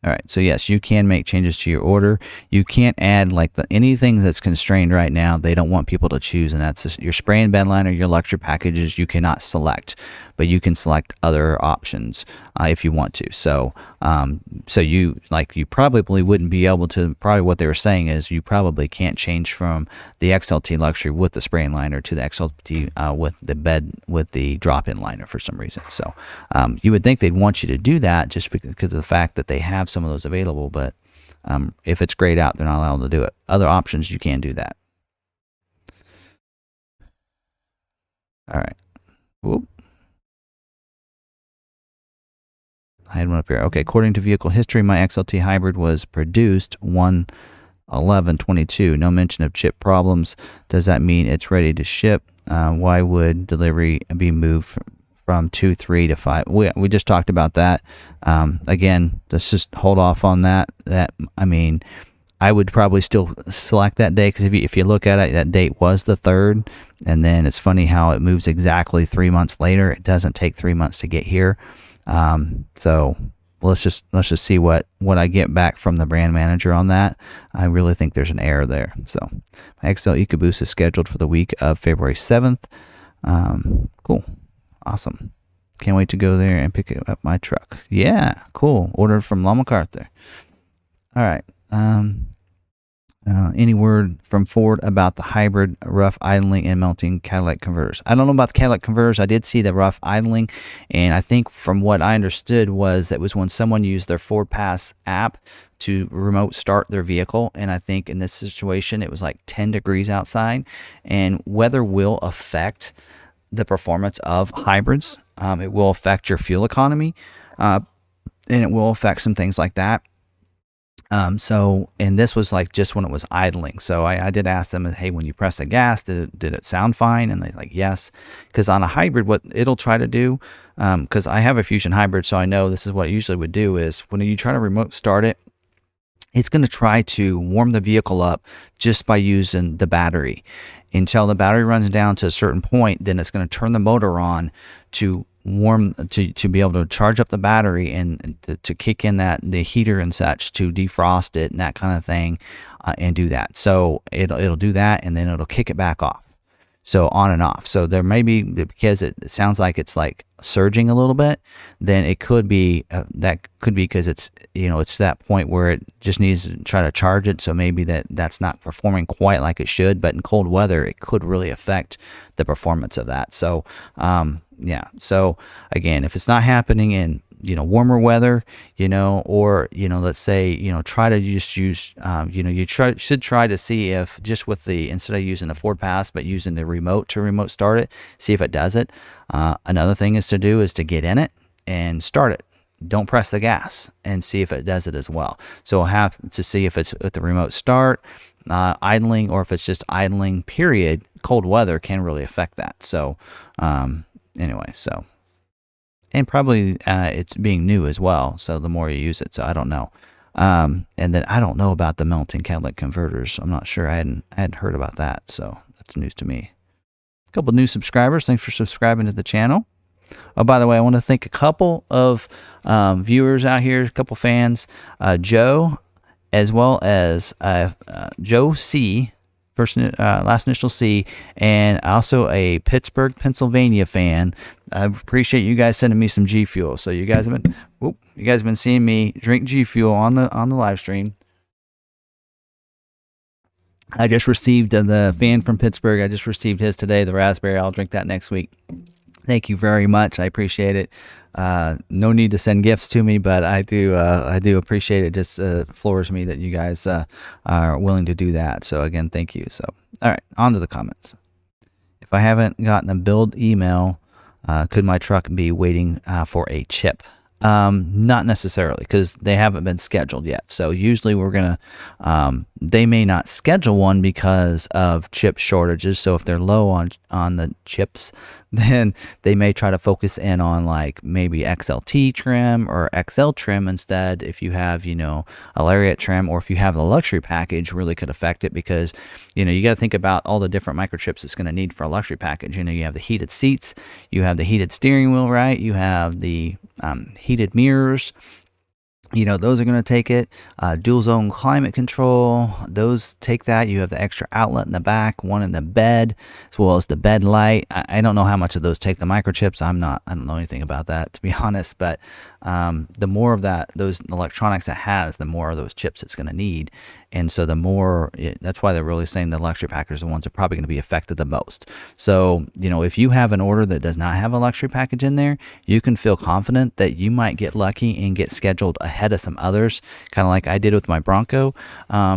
All right, so yes, you can make changes to your order. You can't add like anything that's constrained right now. They don't want people to choose, and that's just your spray and bed liner, your luxury packages. You cannot select, but you can select other options if you want to. So, so you probably wouldn't be able to. Probably what they were saying is you probably can't change from the XLT luxury with the spray and liner to the XLT with the drop-in liner for some reason. So, you would think they'd want you to do that just because of the fact that they have some of those available, but if it's grayed out, they're not allowed to do it. Other options, you can do that. All right. Whoop. I had one up here. Okay, according to vehicle history, my XLT hybrid was produced 1/11/22. No mention of chip problems. Does that mean it's ready to ship? Why would delivery be moved from 2/3 to 5? We just talked about that. Again, let's just hold off on that. I mean, I would probably still select that day, because if you look at it, that date was the 3rd, and then it's funny how it moves exactly 3 months later. It doesn't take 3 months to get here. So let's just see what I get back from the brand manager on that. I really think there's an error there. So my XL EcoBoost is scheduled for the week of February 7th. Cool. Awesome. Can't wait to go there and pick up my truck. Yeah, cool. Ordered from McArthur. All right. Any word from Ford about the hybrid rough idling and melting catalytic converters? I don't know about the catalytic converters. I did see the rough idling, and I think from what I understood was that was when someone used their Ford Pass app to remote start their vehicle, and I think in this situation it was like 10 degrees outside, and weather will affect the performance of hybrids. It will affect your fuel economy, and it will affect some things like that. And this was like just when it was idling. So I did ask them, hey, when you press the gas, did it sound fine? And they're like, yes. Because on a hybrid, what it'll try to do, because I have a Fusion hybrid, so I know this is what it usually would do, is when you try to remote start it, it's going to try to warm the vehicle up just by using the battery. Until the battery runs down to a certain point, then it's going to turn the motor on to be able to charge up the battery and to kick in the heater and such to defrost it and that kind of thing, and do that. So it'll do that, and then it'll kick it back off. So on and off. So there may be, because it sounds like it's like surging a little bit, then it could be that could be because it's, you know, it's that point where it just needs to try to charge it. So maybe that's not performing quite like it should, but in cold weather it could really affect the performance of that. So yeah. So again, if it's not happening in, you know, warmer weather, you know, or, you know, let's say, you know, try to just use, you know, should try to see if just with instead of using the Ford Pass, but using the remote to remote start it, see if it does it. Another thing is to get in it and start it. Don't press the gas, and see if it does it as well. So we'll have to see if it's with the remote start, idling, or if it's just idling, period. Cold weather can really affect that. So anyway, so. And probably it's being new as well, so the more you use it. So I don't know. And then I don't know about the melting catalytic converters. I'm not sure. I hadn't heard about that, so that's news to me. A couple new subscribers. Thanks for subscribing to the channel. Oh, by the way, I want to thank a couple of viewers out here, a couple fans, Joe, as well as Joe C. last initial C, and also a Pittsburgh, Pennsylvania fan. I appreciate you guys sending me some G Fuel. So you guys have been seeing me drink G Fuel on the live stream. I just received the fan from Pittsburgh. I just received his today, the raspberry. I'll drink that next week. Thank you very much. I appreciate it. No need to send gifts to me, but I do appreciate it. Just floors me that you guys are willing to do that. So again, thank you. So all right, on to the comments. If I haven't gotten a build email, could my truck be waiting for a chip? Not necessarily, because they haven't been scheduled yet. So usually we're gonna they may not schedule one because of chip shortages. So if they're low on the chips, then they may try to focus in on like maybe XLT trim or XL trim instead. If you have, you know, a lariat trim, or if you have the luxury package, really could affect it, because, you know, you got to think about all the different microchips it's going to need for a luxury package. You know, you have the heated seats, you have the heated steering wheel, right? You have the heated mirrors. You know, those are going to take it. Dual zone climate control, those take that. You have the extra outlet in the back, one in the bed, as well as the bed light. I don't know how much of those take the microchips. I don't know anything about that, to be honest, but the more of those electronics it has, the more of those chips it's going to need. And so the more, that's why they're really saying the luxury packers are the ones that are probably going to be affected the most. So, you know, if you have an order that does not have a luxury package in there, you can feel confident that you might get lucky and get scheduled ahead of some others, kind of like I did with my Bronco,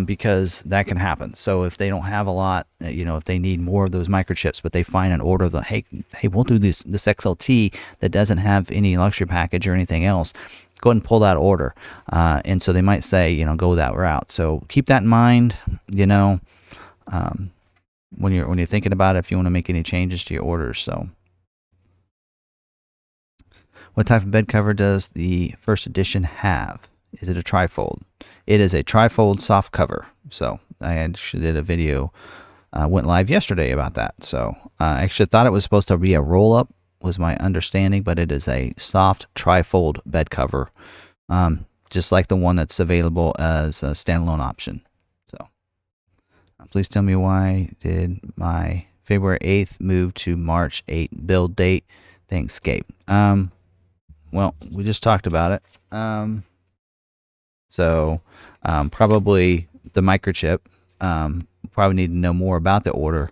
because that can happen. So if they don't have a lot, you know, if they need more of those microchips, but they find an order that, hey, we'll do this XLT that doesn't have any luxury package or anything else, go ahead and pull that order. And so they might say, you know, go that route. So keep that in mind, you know, when you're thinking about it, if you want to make any changes to your orders. So what type of bed cover does the first edition have? Is it a trifold? It is a trifold soft cover. So I actually did a video, went live yesterday about that. So I actually thought it was supposed to be a roll up, was my understanding, but it is a soft trifold bed cover, just like the one that's available as a standalone option. So please tell me, why did my February 8th move to March 8th build date? Thanks, Gabe. Well, we just talked about it. So probably the microchip, probably need to know more about the order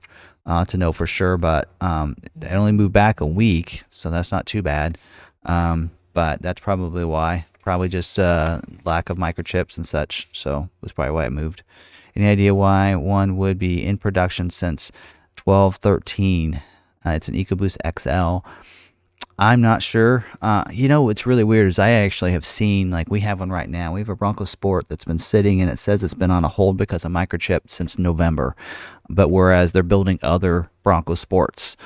to know for sure, but it only moved back a week, so that's not too bad. But that's probably why. Probably just lack of microchips and such, so was probably why it moved. Any idea why one would be in production since 12/13? It's an EcoBoost XL. I'm not sure. You know, what's really weird is I actually have seen, like, we have one right now. We have a Bronco Sport that's been sitting, and it says it's been on a hold because of microchip since November. But whereas they're building other Bronco Sports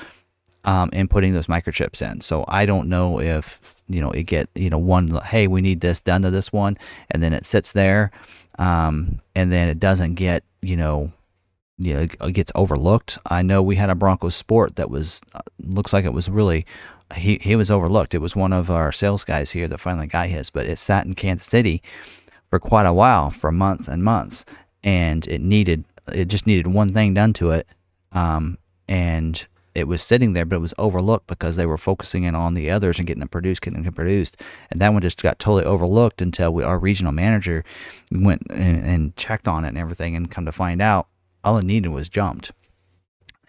and putting those microchips in. So I don't know if, you know, it get, you know, one, hey, we need this done to this one, and then it sits there, and then it doesn't get, it gets overlooked. I know we had a Bronco Sport that was, looks like it was really, he was overlooked. It was one of our sales guys here that finally got his, but it sat in Kansas City for quite a while, for months and months, and it just needed one thing done to it, and it was sitting there, but it was overlooked because they were focusing in on the others and getting them produced, and that one just got totally overlooked until our regional manager went and checked on it and everything, and come to find out, all it needed was jumped.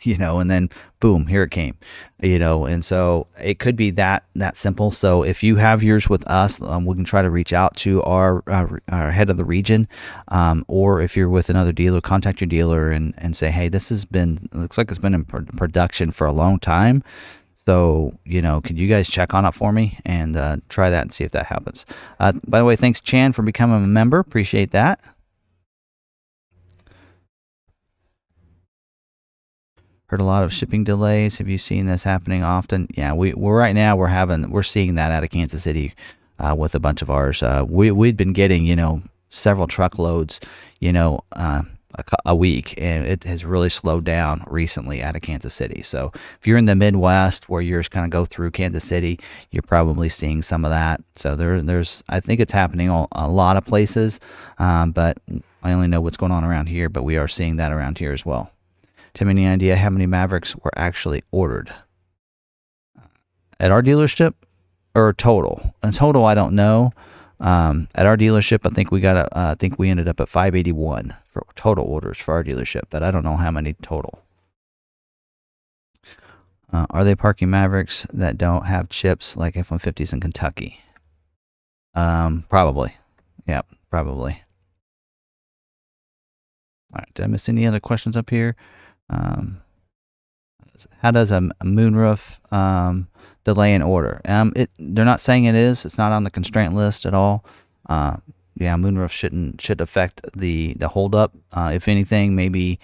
And then boom, here it came, and so it could be that simple. So if you have yours with us, we can try to reach out to our head of the region, or if you're with another dealer, contact your dealer and say, hey, looks like it's been in production for a long time. So, could you guys check on it for me and try that and see if that happens. By the way, thanks, Chan, for becoming a member. Appreciate that. Heard a lot of shipping delays. Have you seen this happening often? Yeah, we're seeing that out of Kansas City with a bunch of ours. We'd been getting, several truckloads, a week, and it has really slowed down recently out of Kansas City. So if you're in the Midwest where yours kind of go through Kansas City, you're probably seeing some of that. So I think it's happening a lot of places, but I only know what's going on around here, but we are seeing that around here as well. Do you have any idea how many Mavericks were actually ordered at our dealership or total? In total, I don't know. At our dealership, I think we ended up at 581 for total orders for our dealership, but I don't know how many total. Are they parking Mavericks that don't have chips like F-150s in Kentucky? Probably. Yeah, probably. All right, did I miss any other questions up here? How does a moonroof delay an order? They're not saying it is. It's not on the constraint list at all. Yeah, moonroof should affect the holdup. If anything, maybe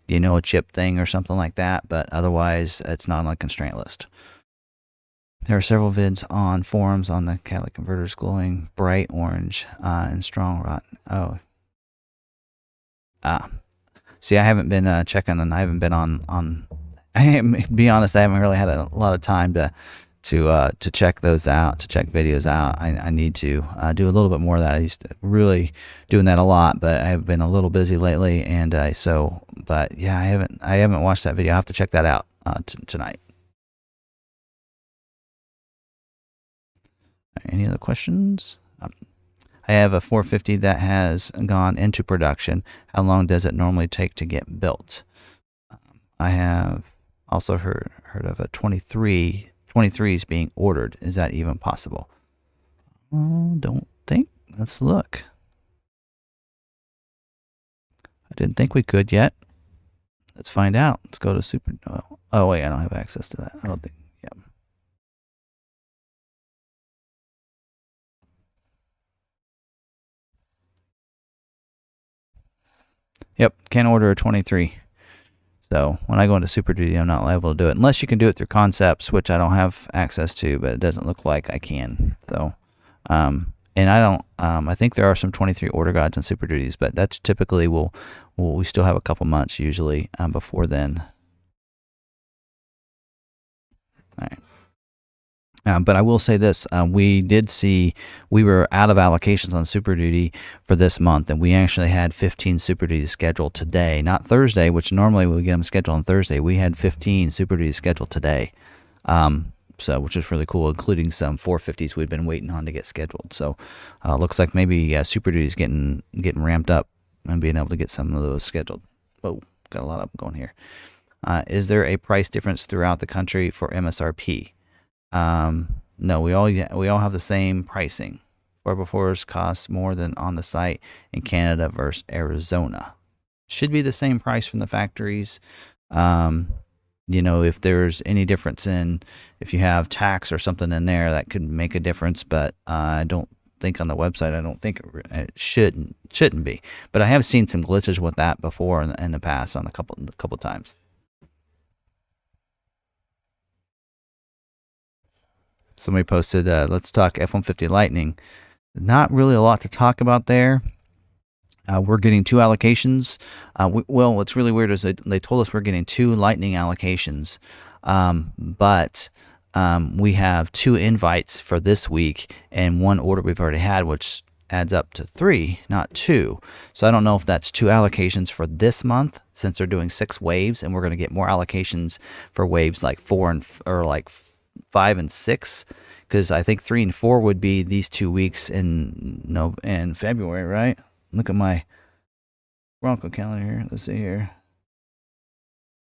a chip thing or something like that, but otherwise it's not on the constraint list. There are several vids on forums on the catalytic converters glowing bright orange and strong rot. Oh. See, I haven't been checking, and I haven't been on be honest, I haven't really had a lot of time to check those out, to check videos out. I need to do a little bit more of that. I used to really doing that a lot, but I've been a little busy lately, and but yeah, I haven't watched that video. I have to check that out tonight. Any other questions? I have a 450 that has gone into production. How long does it normally take to get built? I have also heard of a 23s being ordered. Is that even possible? Don't think. Let's look. I didn't think we could yet. Let's find out. Let's go to Super. Oh wait, I don't have access to that. I don't think. Yep. Yep. Can't order a 23. So when I go into Super Duty, I'm not liable to do it unless you can do it through Concepts, which I don't have access to, but it doesn't look like I can. So, and I don't. I think there are some 23 order guides on Super Duties, but that's typically we still have a couple months usually before then. All right. But I will say this, we were out of allocations on Super Duty for this month, and we actually had 15 Super Duties scheduled today, not Thursday, which normally we get them scheduled on Thursday. We had 15 Super Duties scheduled today, which is really cool, including some 450s we've been waiting on to get scheduled. So looks like maybe Super Duty's getting ramped up and being able to get some of those scheduled. Oh, got a lot of them going here. Is there a price difference throughout the country for MSRP? No, we all have the same pricing. 4x4s cost more than on the site in Canada versus Arizona. Should be the same price from the factories. If there's any difference if you have tax or something in there, that could make a difference, but I don't think on the website, I don't think it shouldn't be. But I have seen some glitches with that before in the past on a couple times. Somebody posted, let's talk F-150 Lightning. Not really a lot to talk about there. We're getting 2 allocations. What's really weird is they told us we're getting 2 Lightning allocations, but we have 2 invites for this week and 1 order we've already had, which adds up to 3, not 2. So I don't know if that's 2 allocations for this month, since they're doing 6 waves, and we're going to get more allocations for waves like 4 or like 5 and 6, because I think 3 and 4 would be these 2 weeks in February, right? Look at my Bronco calendar here. Let's see here.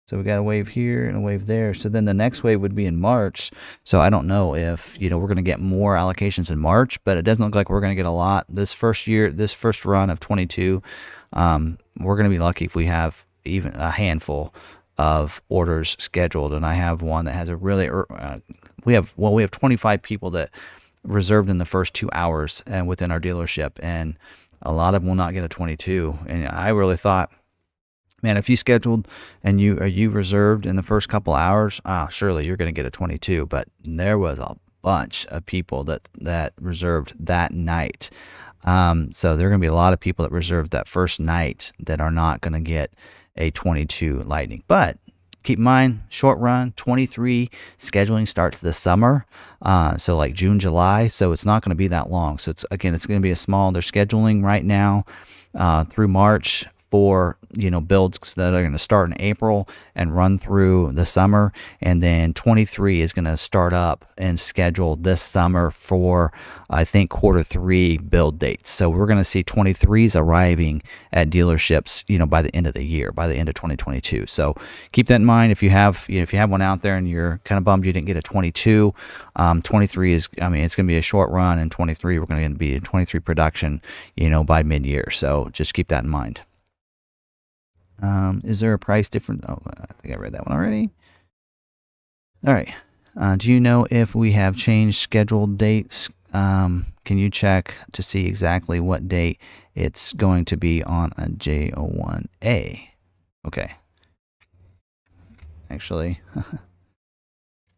So we got a wave here and a wave there. So then the next wave would be in March. So I don't know if we're going to get more allocations in March, but it doesn't look like we're going to get a lot this first run of 22. We're going to be lucky if we have even a handful of orders scheduled, and I have one that has a really we have 25 people that reserved in the first 2 hours and within our dealership, and a lot of them will not get a 22. And I really thought, man, if you scheduled and you reserved in the first couple hours, surely you're going to get a 22. But there was a bunch of people that reserved that night. So there are going to be a lot of people that reserved that first night that are not going to get a 22 Lightning. But keep in mind, short run, 23 scheduling starts this summer, so like June, July, so it's not going to be that long. So it's going to be they're scheduling right now through March for, you know, builds that are going to start in April and run through the summer. And then 23 is going to start up and schedule this summer for, I think, Q3 build dates. So we're going to see 23s arriving at dealerships, you know, by the end of the year, by the end of 2022. So keep that in mind. If you have, you know, if you have one out there and you're kind of bummed you didn't get a 22, 23 is, I mean, it's going to be a short run, and 23 we're going to be in 23 production, you know, by mid-year. So just keep that in mind. Is there a price difference? Oh, I think I read that one already. All right. Do you know if we have changed scheduled dates? Can you check to see exactly what date it's going to be on a J01A? Okay. Actually,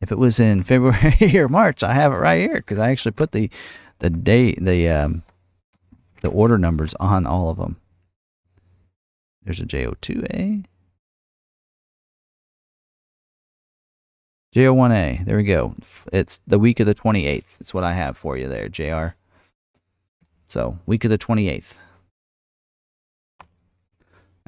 if it was in February or March, I have it right here because I actually put the date, the order numbers on all of them. There's a J02A. J01A. There we go. It's the week of the 28th. That's what I have for you there, JR. So, week of the 28th.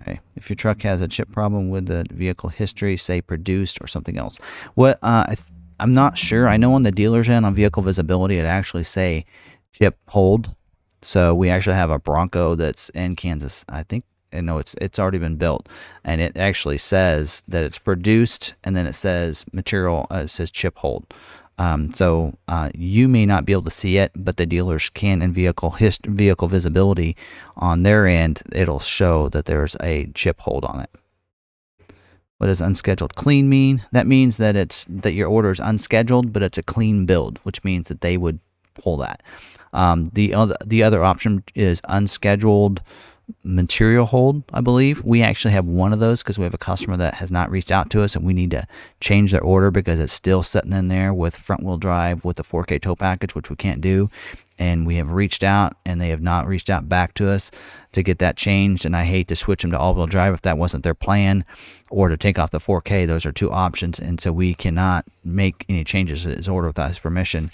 Okay. If your truck has a chip problem with the vehicle history, say produced or something else. What I'm not sure. I know on the dealer's end on vehicle visibility, it actually say chip hold. So we actually have a Bronco that's in Kansas. I think, I know it's already been built, and it actually says that it's produced, and then it says material, it says chip hold. So you may not be able to see it, but the dealers can in vehicle visibility on their end. It'll show that there's a chip hold on it. What does unscheduled clean mean? That means that that your order is unscheduled, but it's a clean build, which means that they would pull that. The other option is unscheduled material hold, I believe. We actually have one of those because we have a customer that has not reached out to us, and we need to change their order because it's still sitting in there with front wheel drive with the 4K tow package, which we can't do. And we have reached out, and they have not reached out back to us to get that changed. And I hate to switch them to all-wheel drive if that wasn't their plan, or to take off the 4K. Those are two options, and so we cannot make any changes to his order without his permission.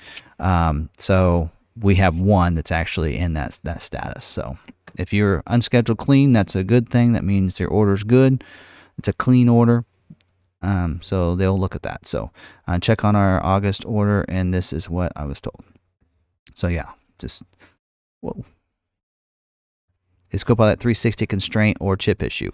So we have one that's actually in that status. So if you're unscheduled clean, that's a good thing. That means your order's good. It's a clean order. So they'll look at that. So check on our August order, and this is what I was told. So yeah, just, whoa. Is Copilot 360 constraint or chip issue?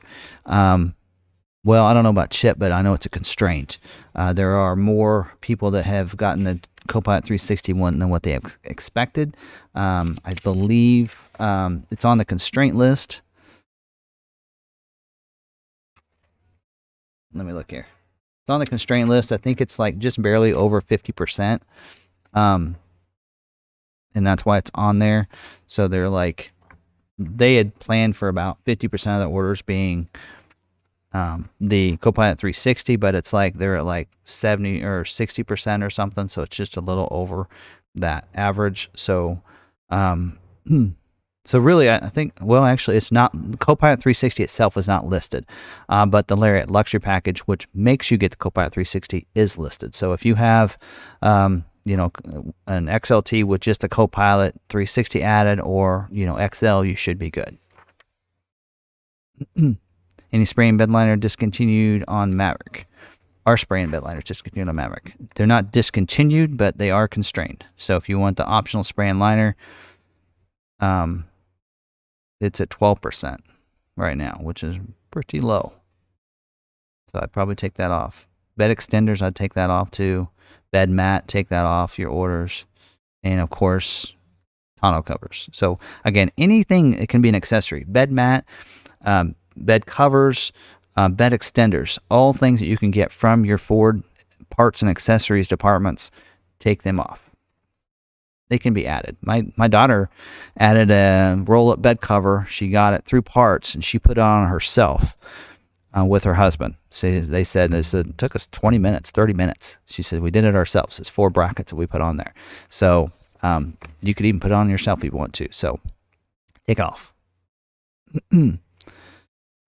Well, I don't know about chip, but I know it's a constraint. There are more people that have gotten the Copilot 360 one than what they have expected. I believe it's on the constraint list. Let me look here. It's on the constraint list. I think it's like just barely over 50%. And that's why it's on there. So they're like, they had planned for about 50% of the orders being the Copilot 360, but it's like they're at like 70 or 60% or something. So it's just a little over that average. So, so really, I think, well, actually, it's not, Copilot 360 itself is not listed, but the Lariat Luxury Package, which makes you get the Copilot 360, is listed. So if you have, you know, an XLT with just a Copilot 360 added, or, you know, XL, you should be good. Any spray and bed liner discontinued on Maverick? Our spray and bed liners discontinued on Maverick. They're not discontinued, but they are constrained. So if you want the optional spray and liner, it's at 12% right now, which is pretty low. So I'd probably take that off. Bed extenders, I'd take that off too. Bed mat, take that off your orders. And of course, tonneau covers. So again, anything, it can be an accessory. Bed mat, bed covers, bed extenders, all things that you can get from your Ford parts and accessories departments, take them off. They can be added. My daughter added a roll-up bed cover. She got it through parts, and she put it on herself with her husband. So they said it took us 20 minutes, 30 minutes. She said, we did it ourselves. It's 4 brackets that we put on there. So you could even put it on yourself if you want to. So take it off.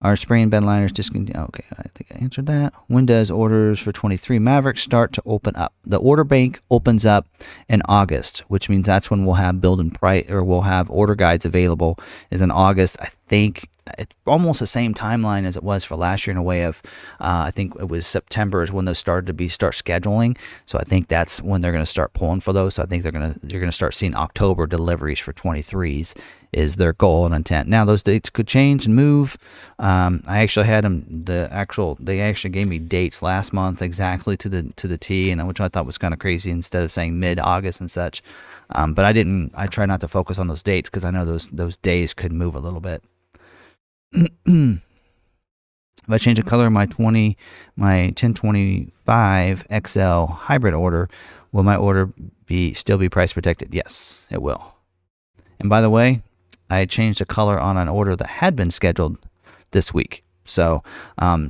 Our spray and bed liners discontinued. Okay, I think I answered that. When does orders for 23 Maverick start to open up? The order bank opens up in August, which means that's when we'll have build and price, or we'll have order guides available. Is in August. I think it's almost the same timeline as it was for last year in a way of, I think it was September is when those start scheduling. So I think that's when they're going to start pulling for those. So I think you're going to start seeing October deliveries for 23s is their goal and intent. Now those dates could change and move. I actually had them, they actually gave me dates last month exactly to the T, and which I thought was kind of crazy instead of saying mid-August and such. But I try not to focus on those dates because I know those days could move a little bit. If I change the color of my 1025 XL hybrid order, will my order still be price protected? Yes, it will. And by the way, I changed the color on an order that had been scheduled this week. So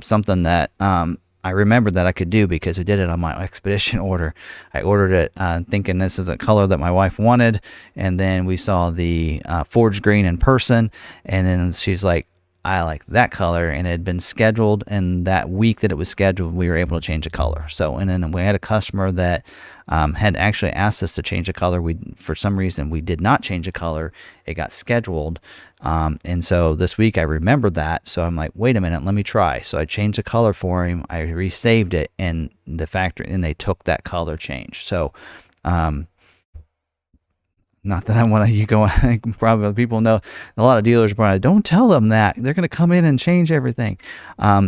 something that I remembered that I could do because I did it on my Expedition order. I ordered it thinking this is a color that my wife wanted, and then we saw the forge green in person, and then she's like, I like that color, and it had been scheduled, and that week that it was scheduled, we were able to change the color. So, and then we had a customer that had actually asked us to change the color. For some reason, we did not change the color. It got scheduled, and so this week I remembered that. So I'm like, wait a minute, let me try. So I changed the color for him. I resaved it, and they took that color change. So, not that I want to, probably people know, a lot of dealers probably, don't tell them that. They're going to come in and change everything.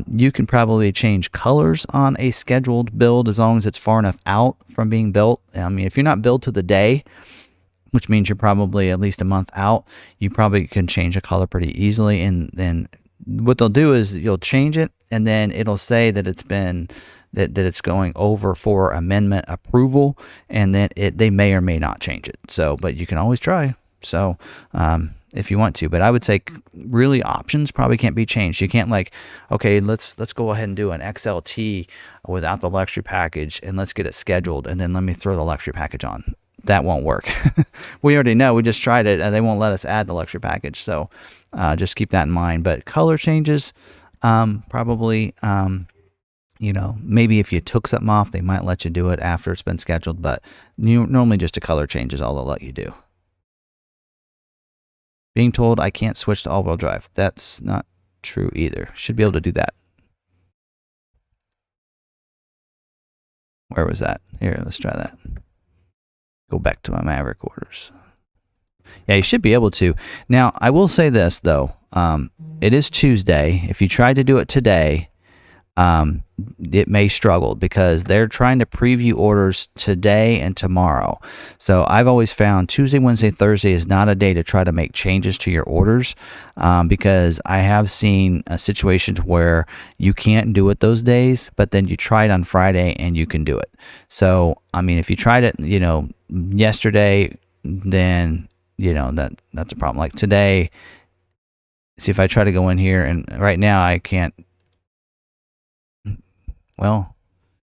You can probably change colors on a scheduled build as long as it's far enough out from being built. I mean, if you're not built to the day, which means you're probably at least a month out, you probably can change a color pretty easily. And then what they'll do is you'll change it, and then it'll say that it's been that it's going over for amendment approval, and then they may or may not change it. So, but you can always try. So, if you want to, but I would say really options probably can't be changed. You can't like, okay, let's go ahead and do an XLT without the luxury package, and let's get it scheduled, and then let me throw the luxury package on. That won't work. We already know. We just tried it, and they won't let us add the luxury package. So, just keep that in mind. But color changes, probably. Maybe if you took something off, they might let you do it after it's been scheduled, but normally just a color change is all they'll let you do. Being told I can't switch to all-wheel drive. That's not true either. Should be able to do that. Where was that? Here, let's try that. Go back to my Maverick orders. Yeah, you should be able to. Now, I will say this, though. It is Tuesday. If you try to do it today, it may struggle because they're trying to preview orders today and tomorrow. So I've always found Tuesday, Wednesday, Thursday is not a day to try to make changes to your orders, because I have seen situations where you can't do it those days, but then you try it on Friday and you can do it. So, I mean, if you tried it, yesterday, then, that's a problem. Like today, see if I try to go in here, and right now I can't. Well,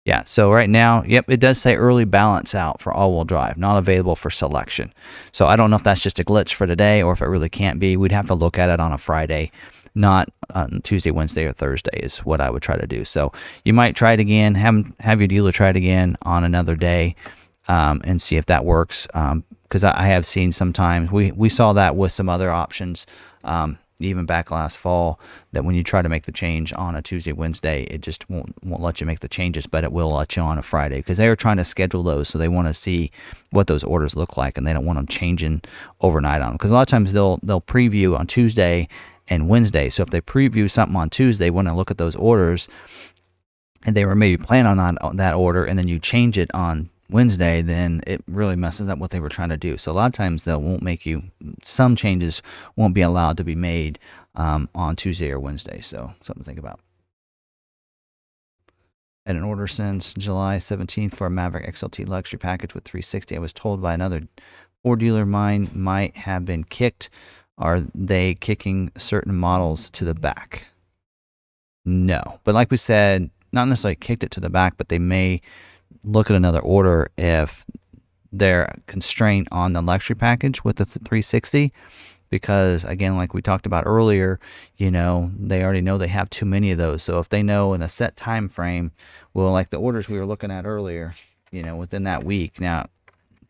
yeah, so right now, yep, it does say early balance out for all-wheel drive, not available for selection. So I don't know if that's just a glitch for today or if it really can't be. We'd have to look at it on a Friday, not on Tuesday, Wednesday, or Thursday is what I would try to do. So you might try it again, have your dealer try it again on another day, and see if that works. Because I have seen sometimes, we saw that with some other options, even back last fall, that when you try to make the change on a Tuesday, Wednesday, it just won't let you make the changes, but it will let you on a Friday because they are trying to schedule those, so they want to see what those orders look like, and they don't want them changing overnight on them. Because a lot of times they'll preview on Tuesday and Wednesday. So if they preview something on Tuesday, when I look at those orders, and they were maybe planning on that order, and then you change it on Wednesday, then it really messes up what they were trying to do. So a lot of times some changes won't be allowed to be made on Tuesday or Wednesday. So something to think about. Had an order since July 17th for a Maverick XLT luxury package with 360. I was told by another Ford dealer mine might have been kicked. Are they kicking certain models to the back? No. But like we said, not necessarily kicked it to the back, but they may look at another order if they're constrained on the luxury package with the 360, because again, like we talked about earlier, they already know they have too many of those. So if they know in a set time frame, well, like the orders we were looking at earlier, within that week. Now,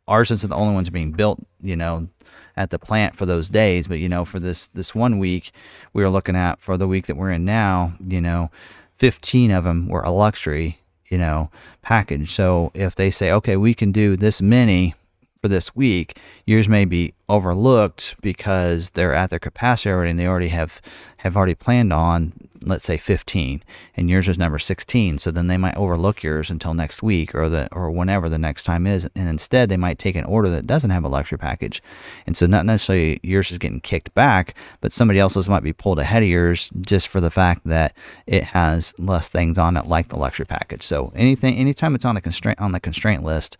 ours isn't the only ones being built, you know, at the plant for those days. But, you know, for this 1 week, we were looking at, for the week that we're in now, you know, 15 of them were a luxury, you know, package. So if they say, okay, we can do this many for this week, yours may be overlooked because they're at their capacity already, and they already have already planned on, let's say 15, and yours is number 16. So then they might overlook yours until next week, or whenever the next time is, and instead they might take an order that doesn't have a luxury package, and so not necessarily yours is getting kicked back, but somebody else's might be pulled ahead of yours just for the fact that it has less things on it, like the luxury package. So anytime it's on the constraint list,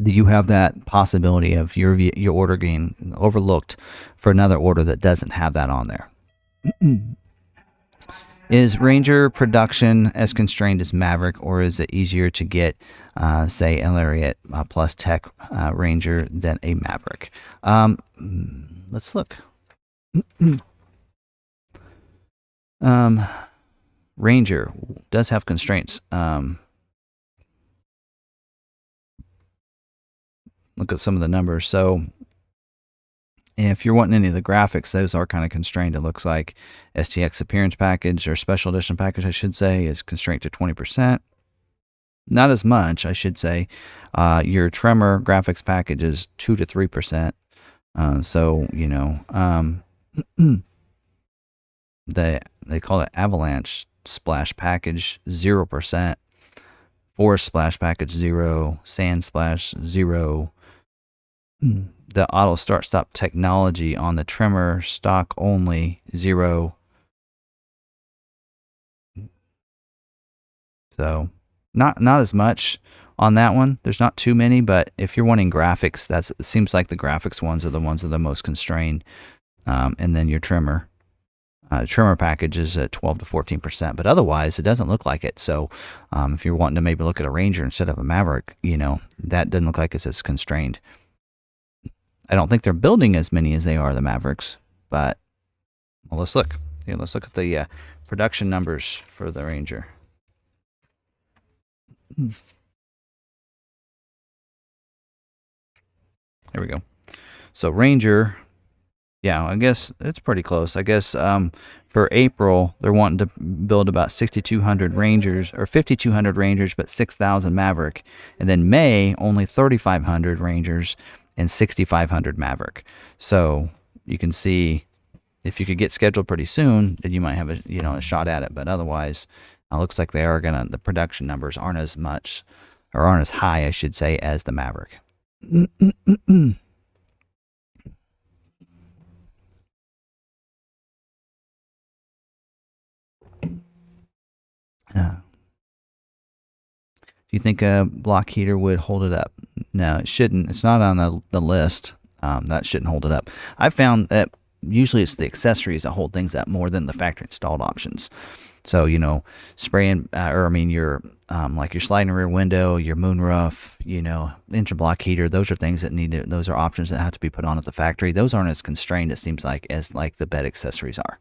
you have that possibility of your order being overlooked for another order that doesn't have that on there. Is Ranger production as constrained as Maverick, or is it easier to get, say, a Lariat plus Tech Ranger than a Maverick? Let's look. Ranger does have constraints. Look at some of the numbers. So if you're wanting any of the graphics, those are kind of constrained. It looks like STX appearance package, or special edition package, I should say, is constrained to 20%. Not as much, I should say. Your Tremor graphics package is 2 to 3%. So, you know, they call it Avalanche Splash package, 0%. Forest Splash package, 0. Sand Splash, 0. The auto start stop technology on the Tremor stock only, 0. So not as much on that one. There's not too many, but if you're wanting graphics, it seems like the graphics ones are the ones that are the most constrained. And then your Tremor package is at 12 to 14%, but otherwise it doesn't look like it. So if you're wanting to maybe look at a Ranger instead of a Maverick, you know, that doesn't look like it's as constrained. I don't think they're building as many as they are the Mavericks, but well, let's look. Here, let's look at the production numbers for the Ranger. There we go. So Ranger, yeah, I guess it's pretty close. I guess for April, they're wanting to build about 6,200 Rangers, or 5,200 Rangers, but 6,000 Maverick. And then May, only 3,500 Rangers and 6,500 Maverick. So you can see, if you could get scheduled pretty soon, then you might have a shot at it. But otherwise, it looks like the production numbers aren't as much, or aren't as high, I should say, as the Maverick. Do you think a block heater would hold it up? No, it shouldn't. It's not on the list. That shouldn't hold it up. I've found that usually it's the accessories that hold things up more than the factory installed options. So, you know, spraying, your like your sliding rear window, your moonroof, you know, engine block heater, those are things that those are options that have to be put on at the factory. Those aren't as constrained, it seems like, as like the bed accessories are.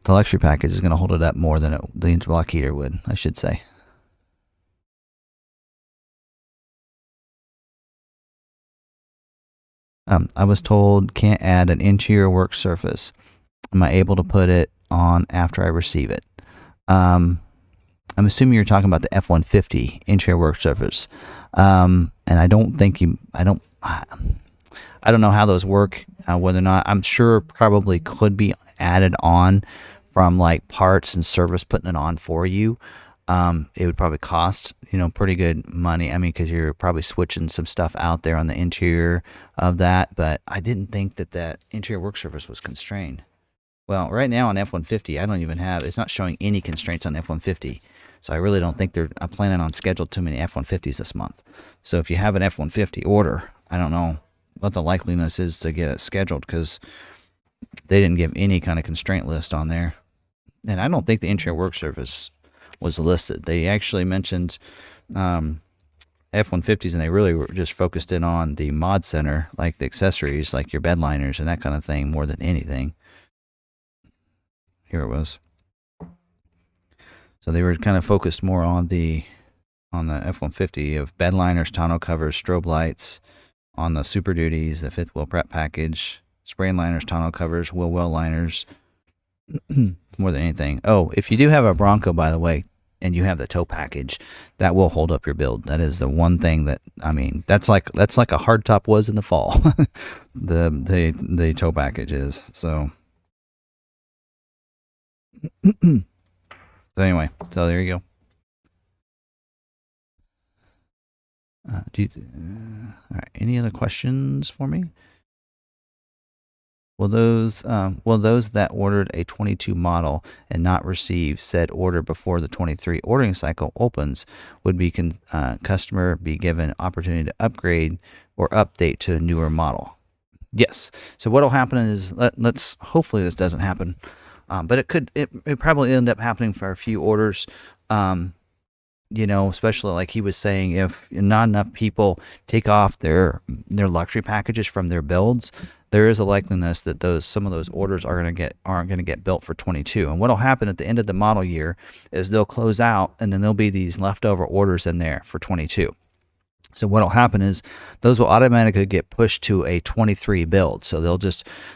The luxury package is going to hold it up more than the engine block heater would, I should say. I was told can't add an interior work surface. Am I able to put it on after I receive it? I'm assuming you're talking about the F-150 interior work surface. And I don't think I don't know how those work, whether or not, I'm sure probably could be added on from like parts and service putting it on for you. It would probably cost, pretty good money. I mean, because you're probably switching some stuff out there on the interior of that. But I didn't think that interior work surface was constrained. Well, right now on F-150, I don't even have, it's not showing any constraints on F-150. So I really don't think they're planning on scheduled too many F-150s this month. So if you have an F-150 order, I don't know what the likeliness is to get it scheduled, because they didn't give any kind of constraint list on there. And I don't think the interior work surface was listed. They actually mentioned F-150s, and they really were just focused in on the mod center, like the accessories, like your bed liners and that kind of thing, more than anything. Here it was. So So they were kind of focused more on the F-150 of bed liners, tonneau covers, strobe lights, on the Super Duties, the fifth wheel prep package, spray liners, tonneau covers, wheel well liners, more than anything. Oh, if you do have a Bronco, by the way, and you have the tow package, that will hold up your build. That is the one thing that, I mean, that's like a hardtop was in the fall. the tow package is. So so anyway, so there you go. All right, any other questions for me? Will those that ordered a 22 model and not receive said order before the 23 ordering cycle opens, would be customer be given opportunity to upgrade or update to a newer model? Yes. So what will happen is, let's hopefully this doesn't happen, but it probably end up happening for a few orders. You know, especially like he was saying, if not enough people take off their luxury packages from their builds, there is a likeliness that some of those orders aren't going to get built for 22. And what'll happen at the end of the model year is they'll close out, and then there'll be these leftover orders in there for 22. So what'll happen is those will automatically get pushed to a 23 build. So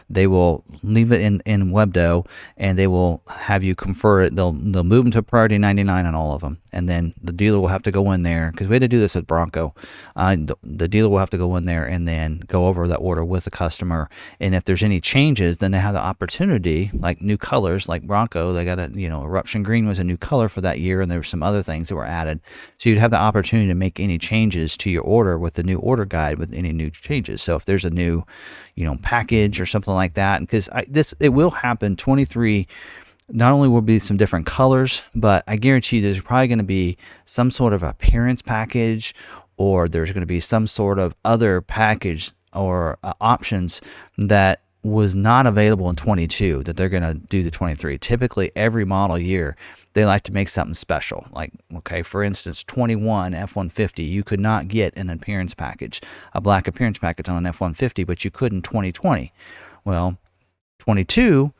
they will leave it in Webdo, and they will have you confer it. They'll move them to priority 99 on all of them, and then the dealer will have to go in there, because we had to do this with Bronco. The dealer will have to go in there and then go over that order with the customer. And if there's any changes, then they have the opportunity, like new colors, like Bronco. They got Eruption Green was a new color for that year, and there were some other things that were added. So you'd have the opportunity to make any changes to your order with the new order guide with any new changes. So if there's a new, package or something like that, because it will happen. 23 not only will be some different colors, but I guarantee you there's probably going to be some sort of appearance package, or there's going to be some sort of other package or options that was not available in 22 that they're going to do to 23. Typically, every model year, they like to make something special. Like, okay, for instance, 21 F-150, you could not get an appearance package, a black appearance package on an F-150, but you could in 2020. Well, 22,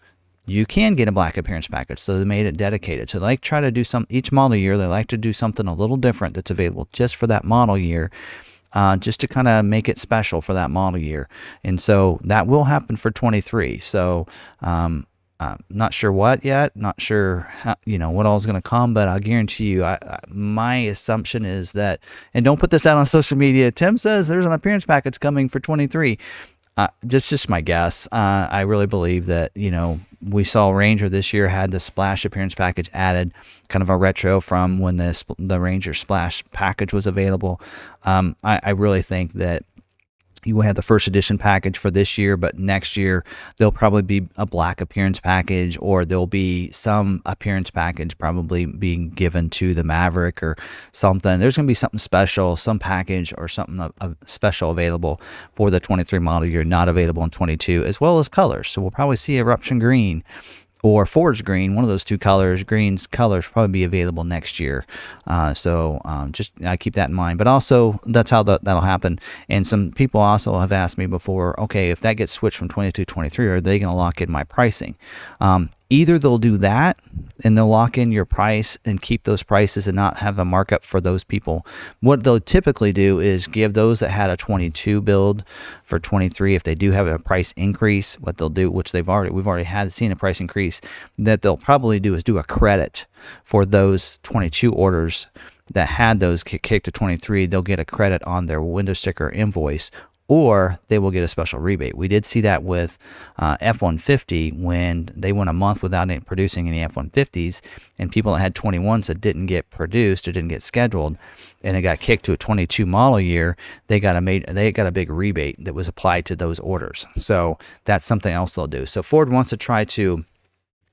you can get a black appearance package, so they made it dedicated. So they like try to do each model year, they like to do something a little different that's available just for that model year. Just to kind of make it special for that model year. And so that will happen for 23. So not sure what yet, not sure how, what all is going to come, but I'll guarantee you, my assumption is that, and don't put this out on social media, Tim says there's an appearance package coming for 23. Just my guess. I really believe that, we saw Ranger this year had the Splash appearance package added, kind of a retro from when the Ranger Splash package was available. I really think that you will have the first edition package for this year, but next year there'll probably be a black appearance package, or there'll be some appearance package probably being given to the Maverick or something. There's going to be something special, some package or something special available for the 23 model year, not available in 22, as well as colors. So we'll probably see Eruption Green or Forge Green, one of those two colors. Green's colors will probably be available next year. So just I keep that in mind. But also, that's how that'll happen. And some people also have asked me before, okay, if that gets switched from 22 to 23, are they going to lock in my pricing? Either they'll do that and they'll lock in your price and keep those prices and not have a markup for those people. What they'll typically do is give those that had a 22 build for 23, if they do have a price increase, what they'll do, which we've already seen a price increase, that they'll probably do is do a credit for those 22 orders that had those kicked to 23. They'll get a credit on their window sticker invoice, or they will get a special rebate. We did see that with F-150 when they went a month without producing any F-150s, and people that had 21s that didn't get produced or didn't get scheduled, and it got kicked to a 22 model year, they got a big rebate that was applied to those orders. So that's something else they'll do. So Ford wants to try to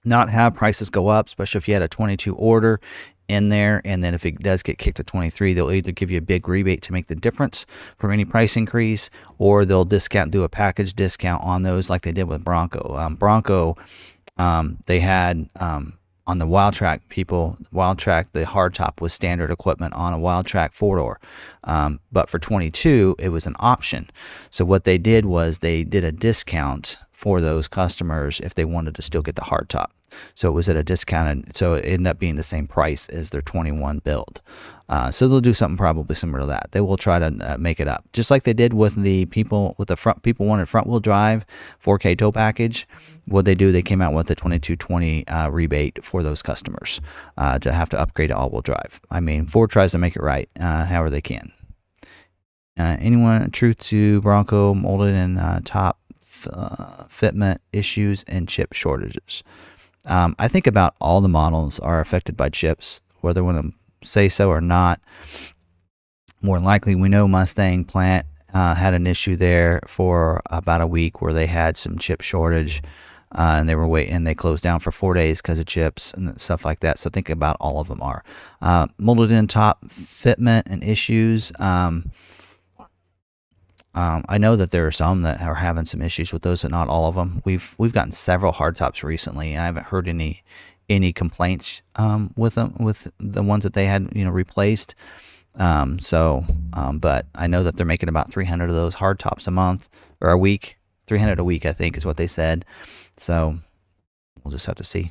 not have prices go up, especially if you had a 22 order in there, and then if it does get kicked to 23, they'll either give you a big rebate to make the difference from any price increase, or they'll do a package discount on those like they did with Bronco. Bronco, they had on the Wildtrak the hardtop was standard equipment on a Wildtrak 4-door, but for 22 it was an option. So what they did was they did a discount for those customers if they wanted to still get the hardtop. So it was at a discounted, so it ended up being the same price as their 21 build. So they'll do something probably similar to that. They will try to make it up, just like they did with the people with the front. People wanted front wheel drive 4K tow package. What they do, they came out with a 2220 rebate for those customers to have to upgrade to all wheel drive. I mean, Ford tries to make it right however they can. Anyone truth to Bronco molded and top fitment issues and chip shortages? I think about all the models are affected by chips, whether they want to say so or not. More than likely, we know Mustang plant had an issue there for about a week where they had some chip shortage, and they were waiting. And they closed down for 4 days because of chips and stuff like that. So think about all of them are molded in top fitment and issues. I know that there are some that are having some issues with those, but not all of them. We've gotten several hardtops recently, and I haven't heard any complaints with them, with the ones that they had replaced. But I know that they're making about 300 of those hardtops a month or a week. 300 a week, I think, is what they said. So we'll just have to see.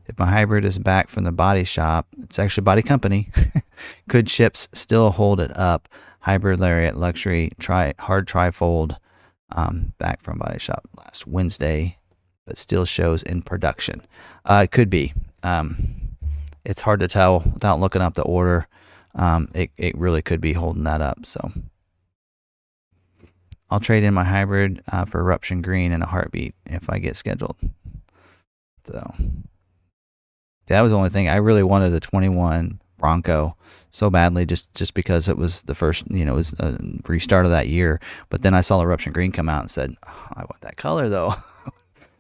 If my hybrid is back from the body shop, it's actually body company. Could chips still hold it up? Hybrid Lariat luxury hard trifold back from body shop last Wednesday, but still shows in production. It could be. It's hard to tell without looking up the order. It really could be holding that up. So I'll trade in my hybrid for Eruption Green in a heartbeat if I get scheduled. So that was the only thing. I really wanted a 21 Bronco so badly, just because it was the first, it was a restart of that year. But then I saw Eruption Green come out and said, oh, I want that color though.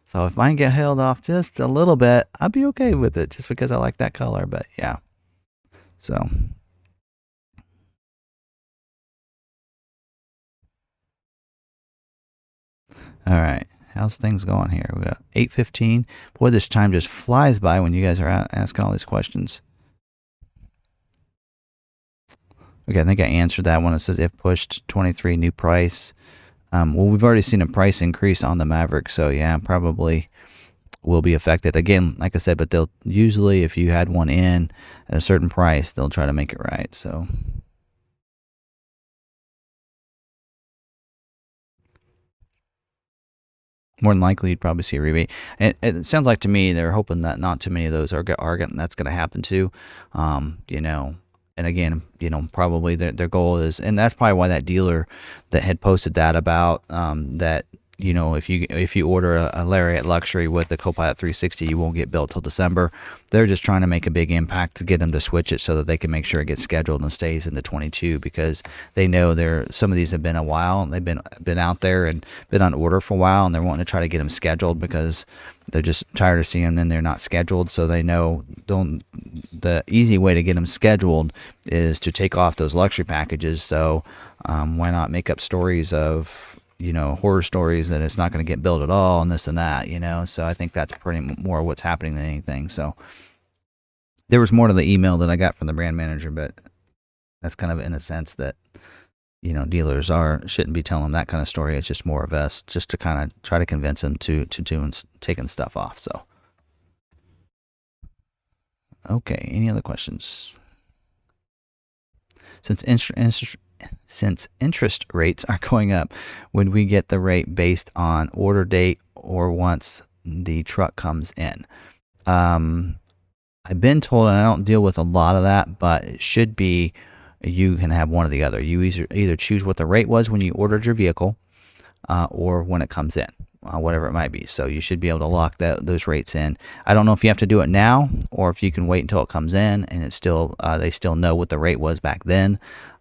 So if I can get held off just a little bit, I'd be okay with it, just because I like that color. But yeah, so. All right, how's things going here? We got 8:15. Boy, this time just flies by when you guys are asking all these questions. Okay, I think I answered that one. It says if pushed 23 new price. Well, we've already seen a price increase on the Maverick, so yeah, probably will be affected. Again, like I said, but they'll usually, if you had one in at a certain price, they'll try to make it right. So more than likely, you'd probably see a rebate. And it sounds like to me they're hoping that not too many of those are that's going to happen too. And again, probably their goal is, and that's probably why that dealer that had posted that about that, if you order a Lariat Luxury with the Copilot 360, you won't get built till December. They're just trying to make a big impact to get them to switch it so that they can make sure it gets scheduled and stays in the 22, because they know some of these have been a while and they've been out there and been on order for a while, and they're wanting to try to get them scheduled because they're just tired of seeing them and they're not scheduled. So they know the easy way to get them scheduled is to take off those luxury packages. So why not make up stories of horror stories that it's not going to get built at all and this and that, so I think that's pretty more what's happening than anything. So there was more to the email that I got from the brand manager, but that's kind of in a sense that dealers shouldn't be telling that kind of story. It's just more of us just to kind of try to convince them to doing taking stuff off. So okay, any other questions? Since interest rates are going up, would we get the rate based on order date or once the truck comes in? I've been told, and I don't deal with a lot of that, but it should be you can have one or the other. You either choose what the rate was when you ordered your vehicle or when it comes in, whatever it might be. So you should be able to lock those rates in. I don't know if you have to do it now or if you can wait until it comes in and it's still they still know what the rate was back then.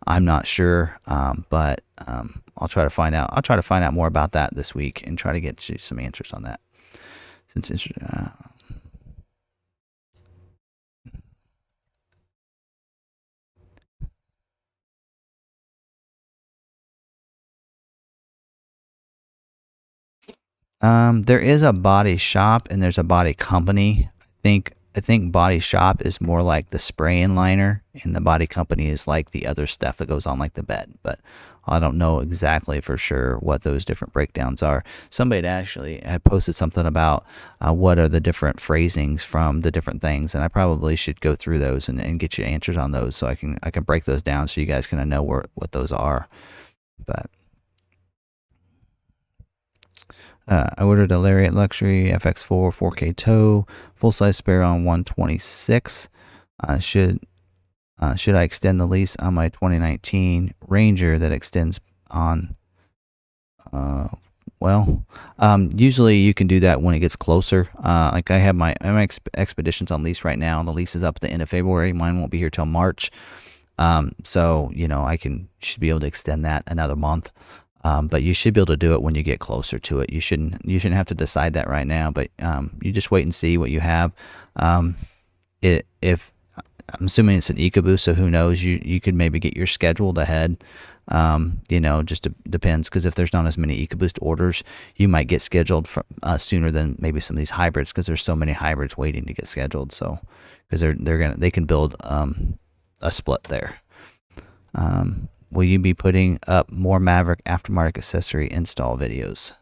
I'm not sure, but I'll try to find out. I'll try to find out more about that this week and try to get you some answers on that. Since it's there is a body shop and there's a body company. I think I think body shop is more like the spray-in liner, and the body company is like the other stuff that goes on like the bed. But I don't know exactly for sure what those different breakdowns are. Somebody actually had posted something about what are the different phrasings from the different things, and I probably should go through those and get you answers on those, so I can break those down so you guys kind of know what those are. But I ordered a Lariat Luxury FX4 4K tow, full-size spare on 126. Should I extend the lease on my 2019 Ranger that extends on? Usually you can do that when it gets closer. Like I have my Expeditions on lease right now, and the lease is up at the end of February. Mine won't be here till March. So I should be able to extend that another month. But you should be able to do it when you get closer to it. You shouldn't have to decide that right now, but you just wait and see what you have. If I'm assuming it's an EcoBoost, so who knows? You could maybe get your scheduled ahead. Just depends, because if there's not as many EcoBoost orders, you might get scheduled sooner than maybe some of these hybrids, because there's so many hybrids waiting to get scheduled. So because they can build a split there. Will you be putting up more Maverick aftermarket accessory install videos?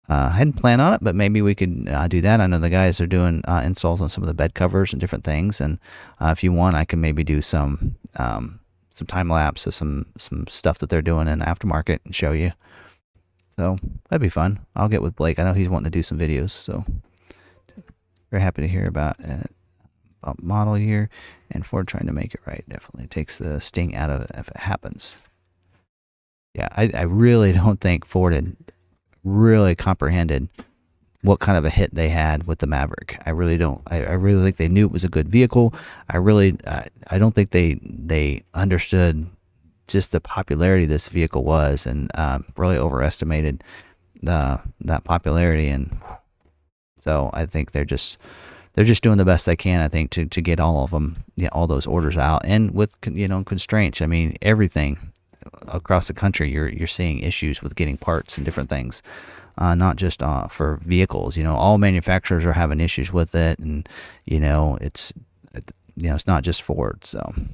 I hadn't planned on it, but maybe we could do that. I know the guys are doing installs on some of the bed covers and different things, and if you want, I can maybe do some time lapse of some stuff that they're doing in aftermarket and show you. So that'd be fun. I'll get with Blake. I know he's wanting to do some videos, so very happy to hear about it. Model year and Ford trying to make it right definitely takes the sting out of it if it happens. Yeah, I really don't think Ford had really comprehended what kind of a hit they had with the Maverick. I really don't. I really think they knew it was a good vehicle. I don't think they understood just the popularity this vehicle was, and really overestimated that popularity. And so I think they're just doing the best they can, I think, to get all of them, all those orders out. And with constraints, I mean, everything across the country, you're seeing issues with getting parts and different things, not just for vehicles. All manufacturers are having issues with it, and it's not just Ford. So I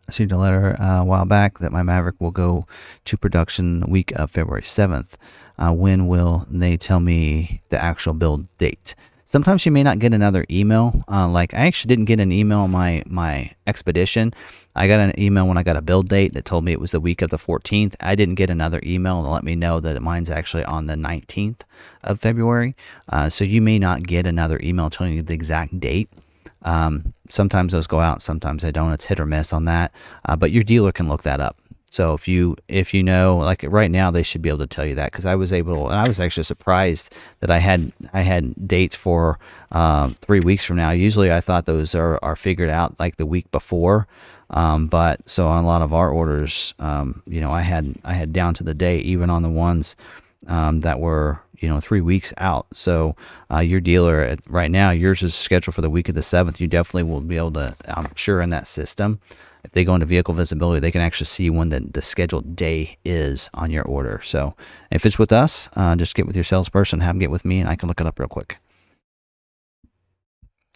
received a letter a while back that my Maverick will go to production the week of February 7th. When will they tell me the actual build date? Sometimes you may not get another email. Like I actually didn't get an email on my Expedition. I got an email when I got a build date that told me it was the week of the 14th. I didn't get another email to let me know that mine's actually on the 19th of February. So you may not get another email telling you the exact date. Sometimes those go out, sometimes they don't. It's hit or miss on that. But your dealer can look that up. So if you know, like right now, they should be able to tell you that, because I was actually surprised that I had dates for 3 weeks from now. Usually I thought those are figured out like the week before, but so on a lot of our orders, I had down to the day, even on the ones that were 3 weeks out. So your dealer right now, yours is scheduled for the week of the 7th. You definitely will be able to, I'm sure, in that system. If they go into vehicle visibility, they can actually see when the scheduled day is on your order. So if it's with us, just get with your salesperson, have them get with me, and I can look it up real quick.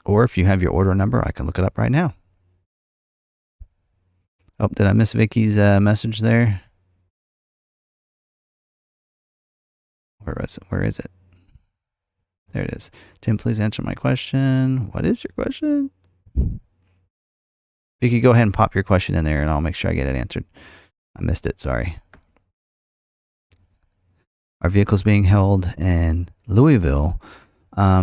Or if you have your order number, I can look it up right now. Oh, did I miss Vicky's message there? Where is it? There it is. Tim, please answer my question. What is your question? Vicky, go ahead and pop your question in there, and I'll make sure I get it answered. I missed it, sorry. Are vehicles being held in Louisville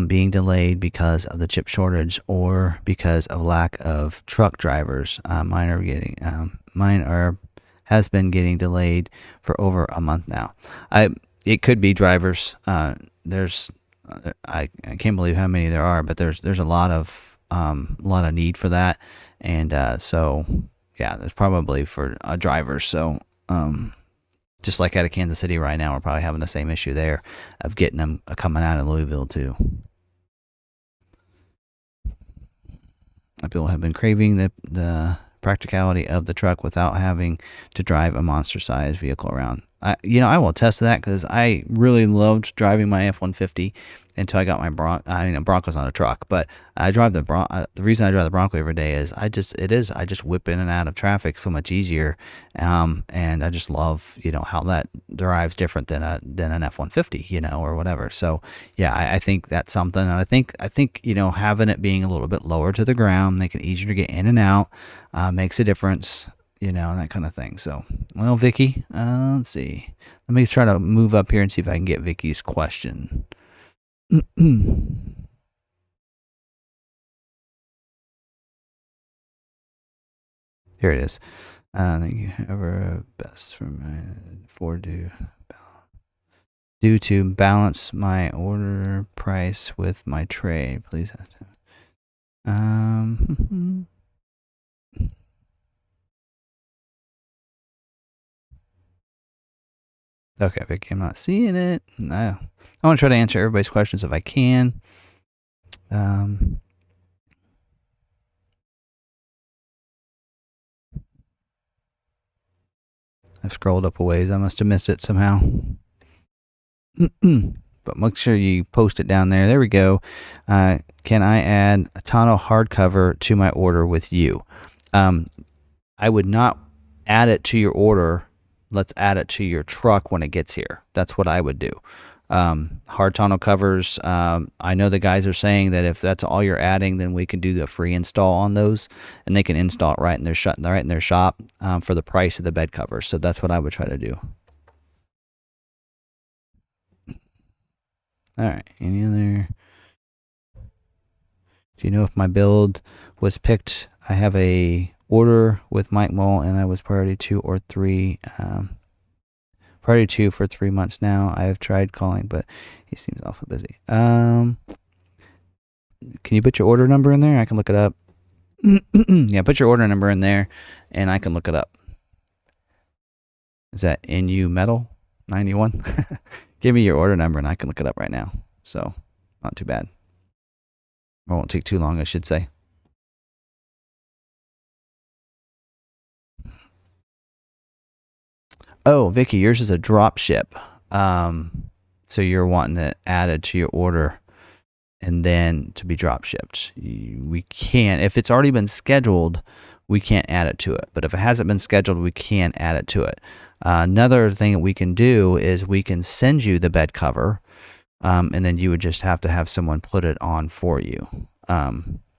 being delayed because of the chip shortage or because of lack of truck drivers? Mine has been getting delayed for over a month now. It could be drivers. I can't believe how many there are, but there's a lot of need for that. And so, yeah, that's probably for drivers. So just like out of Kansas City right now, we're probably having the same issue there of getting them coming out of Louisville too. People have been craving the practicality of the truck without having to drive a monster-sized vehicle around. I will attest to that because I really loved driving my F-150 until I got my Bronco's on a truck. But I drive the the reason I drive the Bronco every day is I just whip in and out of traffic so much easier, and I just love how that drives different than an F-150 or whatever. So yeah, I think that's something, and I think having it being a little bit lower to the ground, making it easier to get in and out, makes a difference. And that kind of thing. So, well, Vicky, let's see. Let me try to move up here and see if I can get Vicky's question. Here it is. Thank you. Ever best for my due to balance my order price with my trade, please. Okay, Vicky, I'm not seeing it. No. I want to try to answer everybody's questions if I can. I've scrolled up a ways. I must have missed it somehow. But make sure you post it down there. There we go. Can I add a tonneau hardcover to my order with you? I would not add it to your order. Let's add it to your truck when it gets here. That's what I would do. Hard tonneau covers. I know the guys are saying that if that's all you're adding, then we can do the free install on those, and they can install it right in their shop for the price of the bed cover. So that's what I would try to do. All right. Any other? Do you know if my build was picked? I have a order with Mike Mull, and I was priority 2 or 3. Priority 2 for 3 months now. I have tried calling, but he seems awful busy. Can you put your order number in there? I can look it up. Yeah, put your order number in there, and I can look it up. Is that NU Metal 91? Give me your order number, and I can look it up right now. So, not too bad. It won't take too long, I should say. Oh, Vicky, yours is a drop ship. So you're wanting it added to your order and then to be drop shipped. We can't, if it's already been scheduled, we can't add it to it. But if it hasn't been scheduled, we can add it to it. Another thing that we can do is we can send you the bed cover, and then you would just have to have someone put it on for you.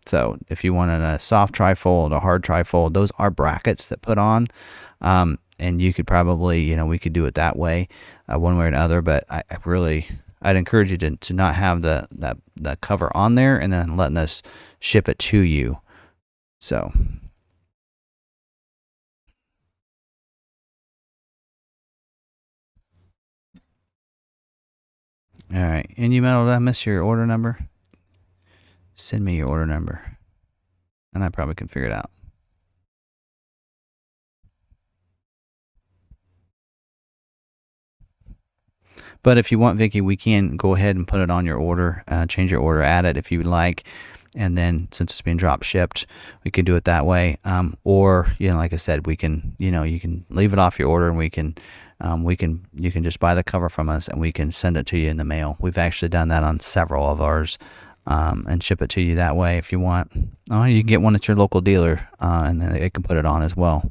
So if you wanted a soft trifold, a hard trifold, those are brackets that put on. And you could probably, we could do it that way, one way or another. But I'd encourage you to not have the cover on there and then letting us ship it to you. So. All right. And you metal, did I miss your order number? Send me your order number, and I probably can figure it out. But if you want, Vicky, we can go ahead and put it on your order, change your order, add it if you would like. And then since it's being drop shipped, we can do it that way. Or, like I said, we can, you can leave it off your order, and you can just buy the cover from us, and we can send it to you in the mail. We've actually done that on several of ours, and ship it to you that way if you want. Oh, you can get one at your local dealer, and then they can put it on as well.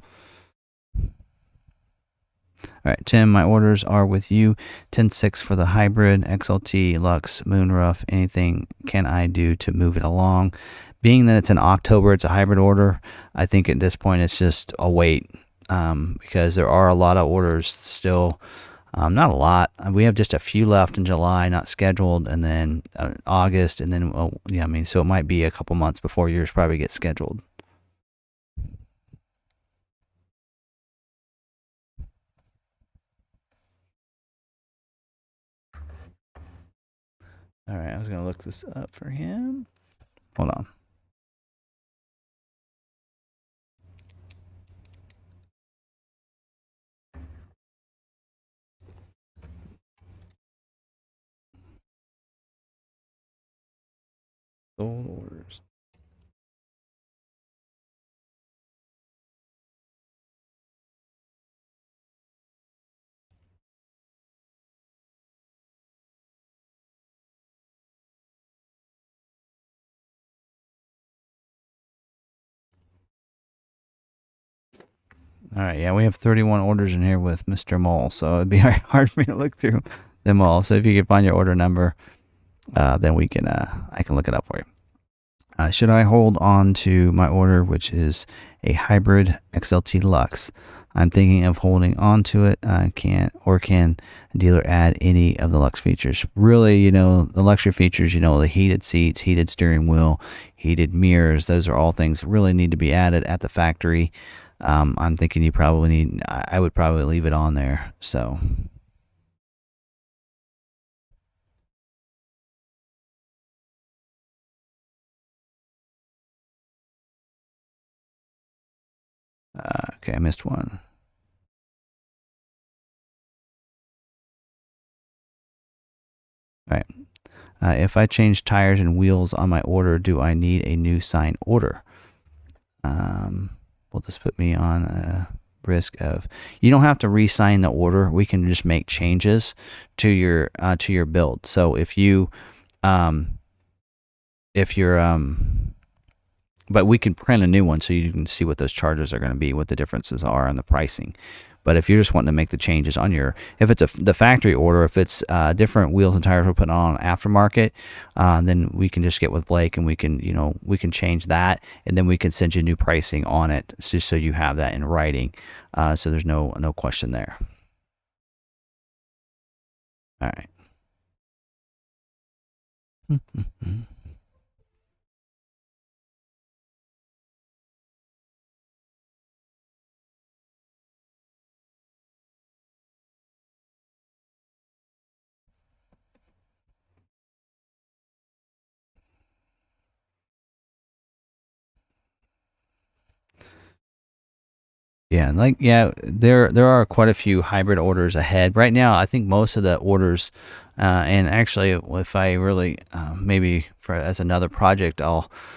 All right, Tim, my orders are with you. 10.6 for the hybrid, XLT, Lux, Moonroof. Anything can I do to move it along? Being that it's in October, it's a hybrid order. I think at this point it's just a wait, because there are a lot of orders still. Not a lot. We have just a few left in July, not scheduled, and then August, and then, so it might be a couple months before yours probably gets scheduled. All right, I was going to look this up for him. Hold on. Sold orders. All right, yeah, we have 31 orders in here with Mr. Mole, so it'd be hard for me to look through them all. So if you could find your order number, then we can I can look it up for you. Should I hold on to my order, which is a hybrid XLT Deluxe? I'm thinking of holding on to it. Can a dealer add any of the Lux features? Really, you know, the luxury features, you know, the heated seats, heated steering wheel, heated mirrors, those are all things that really need to be added at the factory. I'm thinking you probably need, I would probably leave it on there. So. Okay, I missed one. All right. If I change tires and wheels on my order, do I need a new signed order? Will this put me on a risk of? You don't have to re-sign the order. We can just make changes to your build. So if you're but we can print a new one so you can see what those charges are going to be, what the differences are in the pricing. But if you're just wanting to make the changes on your, if it's the factory order, if it's different wheels and tires we're putting on aftermarket, then we can just get with Blake and we can, you know, we can change that, and then we can send you new pricing on it, just so you have that in writing. So there's no question there. All right. Yeah, there are quite a few hybrid orders ahead right now. I think most of the orders, and actually, if I really maybe as another project,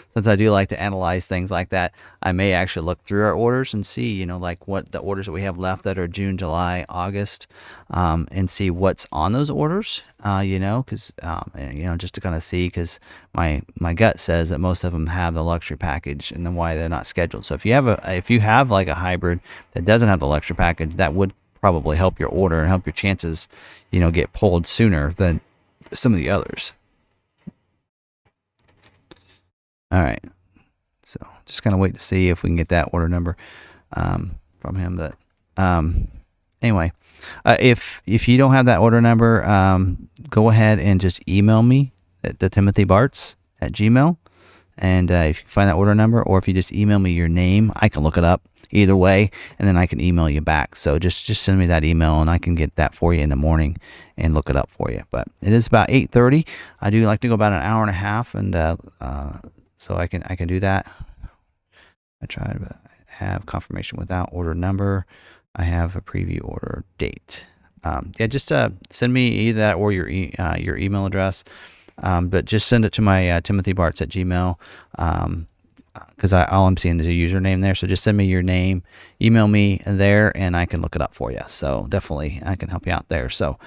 since I do like to analyze things like that, I may actually look through our orders and see, you know, like what the orders that we have left that are June, July, August, and see what's on those orders. You know, because you know, just to kind of see, because my gut says that most of them have the luxury package, and then why they're not scheduled. So if you have like a hybrid that doesn't have the luxury package, that would probably help your order and help your chances, you know, get pulled sooner than some of the others. All right, so just kind of wait to see if we can get that order number from him. But anyway, if you don't have that order number, go ahead and just email me at thetimothybarts@gmail.com. And if you can find that order number, or if you just email me your name, I can look it up either way, and then I can email you back. So just send me that email, and I can get that for you in the morning and look it up for you. But it is about 8:30. I do like to go about an hour and a half, and so I can do that. I tried, but I have confirmation without order number. I have a preview order date. Yeah, just send me either that or your email address. But just send it to my timothybarts@gmail.com, because all I'm seeing is a username there. So just send me your name, email me there, and I can look it up for you. So definitely I can help you out there. So,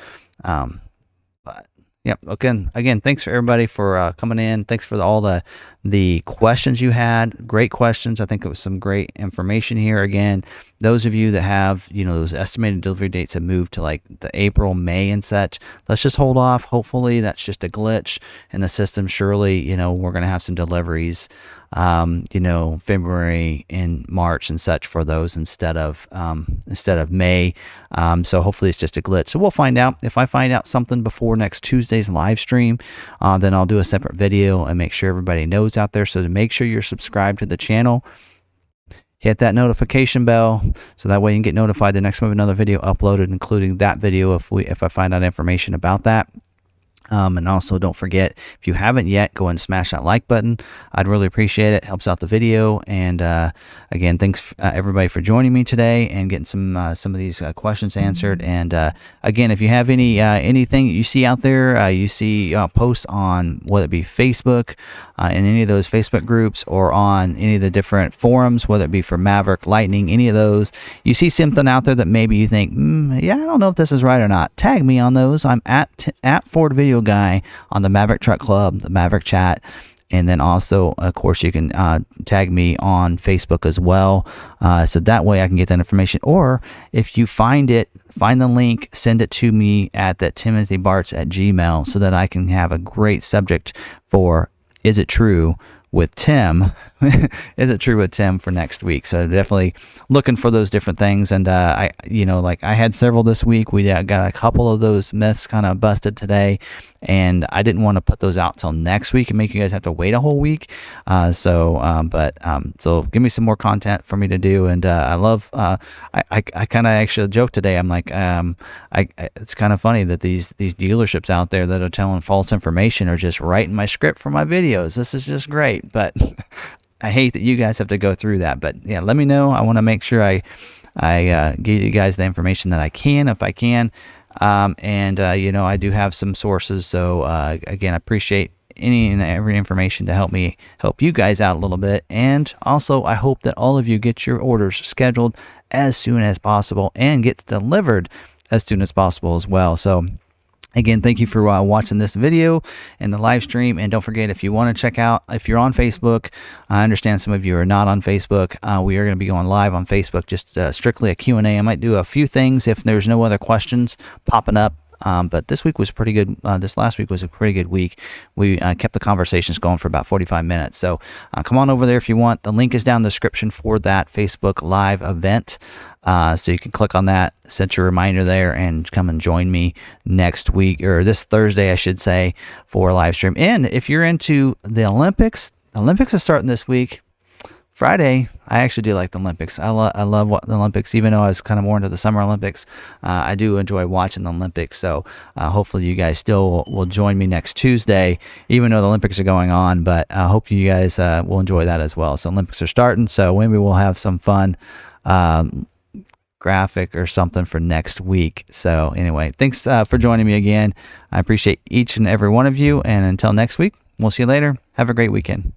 but yep. Again, thanks for everybody for coming in. Thanks for all the questions you had. Great questions. I think it was some great information here. Again, those of you that have, you know, those estimated delivery dates have moved to like the April, May and such, let's just hold off. Hopefully that's just a glitch in the system. Surely, you know, we're going to have some deliveries, you know, February and March and such for those instead of May. So hopefully it's just a glitch. So we'll find out. If I find out something before next Tuesday's live stream, then I'll do a separate video and make sure everybody knows out there. So to make sure you're subscribed to the channel, hit that notification bell, so that way you can get notified the next time another video uploaded, including that video if I find out information about that. And also don't forget, if you haven't yet, go ahead and smash that like button. I'd really appreciate it. Helps out the video. And again, thanks everybody for joining me today and getting some of these questions answered. And again, if you have anything you see out there, you see posts on whether it be Facebook, in any of those Facebook groups, or on any of the different forums, whether it be for Maverick, Lightning, any of those, you see something out there that maybe you think, yeah, I don't know if this is right or not, tag me on those. I'm at fordvideoguy on the Maverick Truck Club, the Maverick chat. And then also, of course, you can tag me on Facebook as well. So that way I can get that information. Or if you find the link, send it to me at that timothybarts@gmail so that I can have a great subject for Is It True with Tim? Is it true with Tim for next week? So definitely looking for those different things. And I had several this week. We got a couple of those myths kind of busted today, and I didn't want to put those out till next week and make you guys have to wait a whole week. So give me some more content for me to do. And I love. I kind of actually joked today. I'm like, it's kind of funny that these dealerships out there that are telling false information are just writing my script for my videos. This is just great, but I hate that you guys have to go through that. But yeah, let me know. I want to make sure I give you guys the information that I can, if I can. I do have some sources. So again, I appreciate any and every information to help you guys out a little bit. And also, I hope that all of you get your orders scheduled as soon as possible and gets delivered as soon as possible as well. So again, thank you for watching this video and the live stream. And don't forget, if you want to check out, if you're on Facebook, I understand some of you are not on Facebook. We are going to be going live on Facebook, just strictly a Q&A. I might do a few things if there's no other questions popping up. But this week was pretty good. This last week was a pretty good week. We kept the conversations going for about 45 minutes. So come on over there if you want. The link is down in the description for that Facebook live event. So you can click on that, set your reminder there, and come and join me next week, or this Thursday, I should say, for a live stream. And if you're into the Olympics is starting this week. Friday, I actually do like the Olympics. I love the Olympics, even though I was kind of more into the Summer Olympics. I do enjoy watching the Olympics. So hopefully you guys still will join me next Tuesday, even though the Olympics are going on. But I hope you guys will enjoy that as well. So Olympics are starting, so maybe we'll have some fun graphic or something for next week. So anyway, thanks for joining me again. I appreciate each and every one of you. And until next week, we'll see you later. Have a great weekend.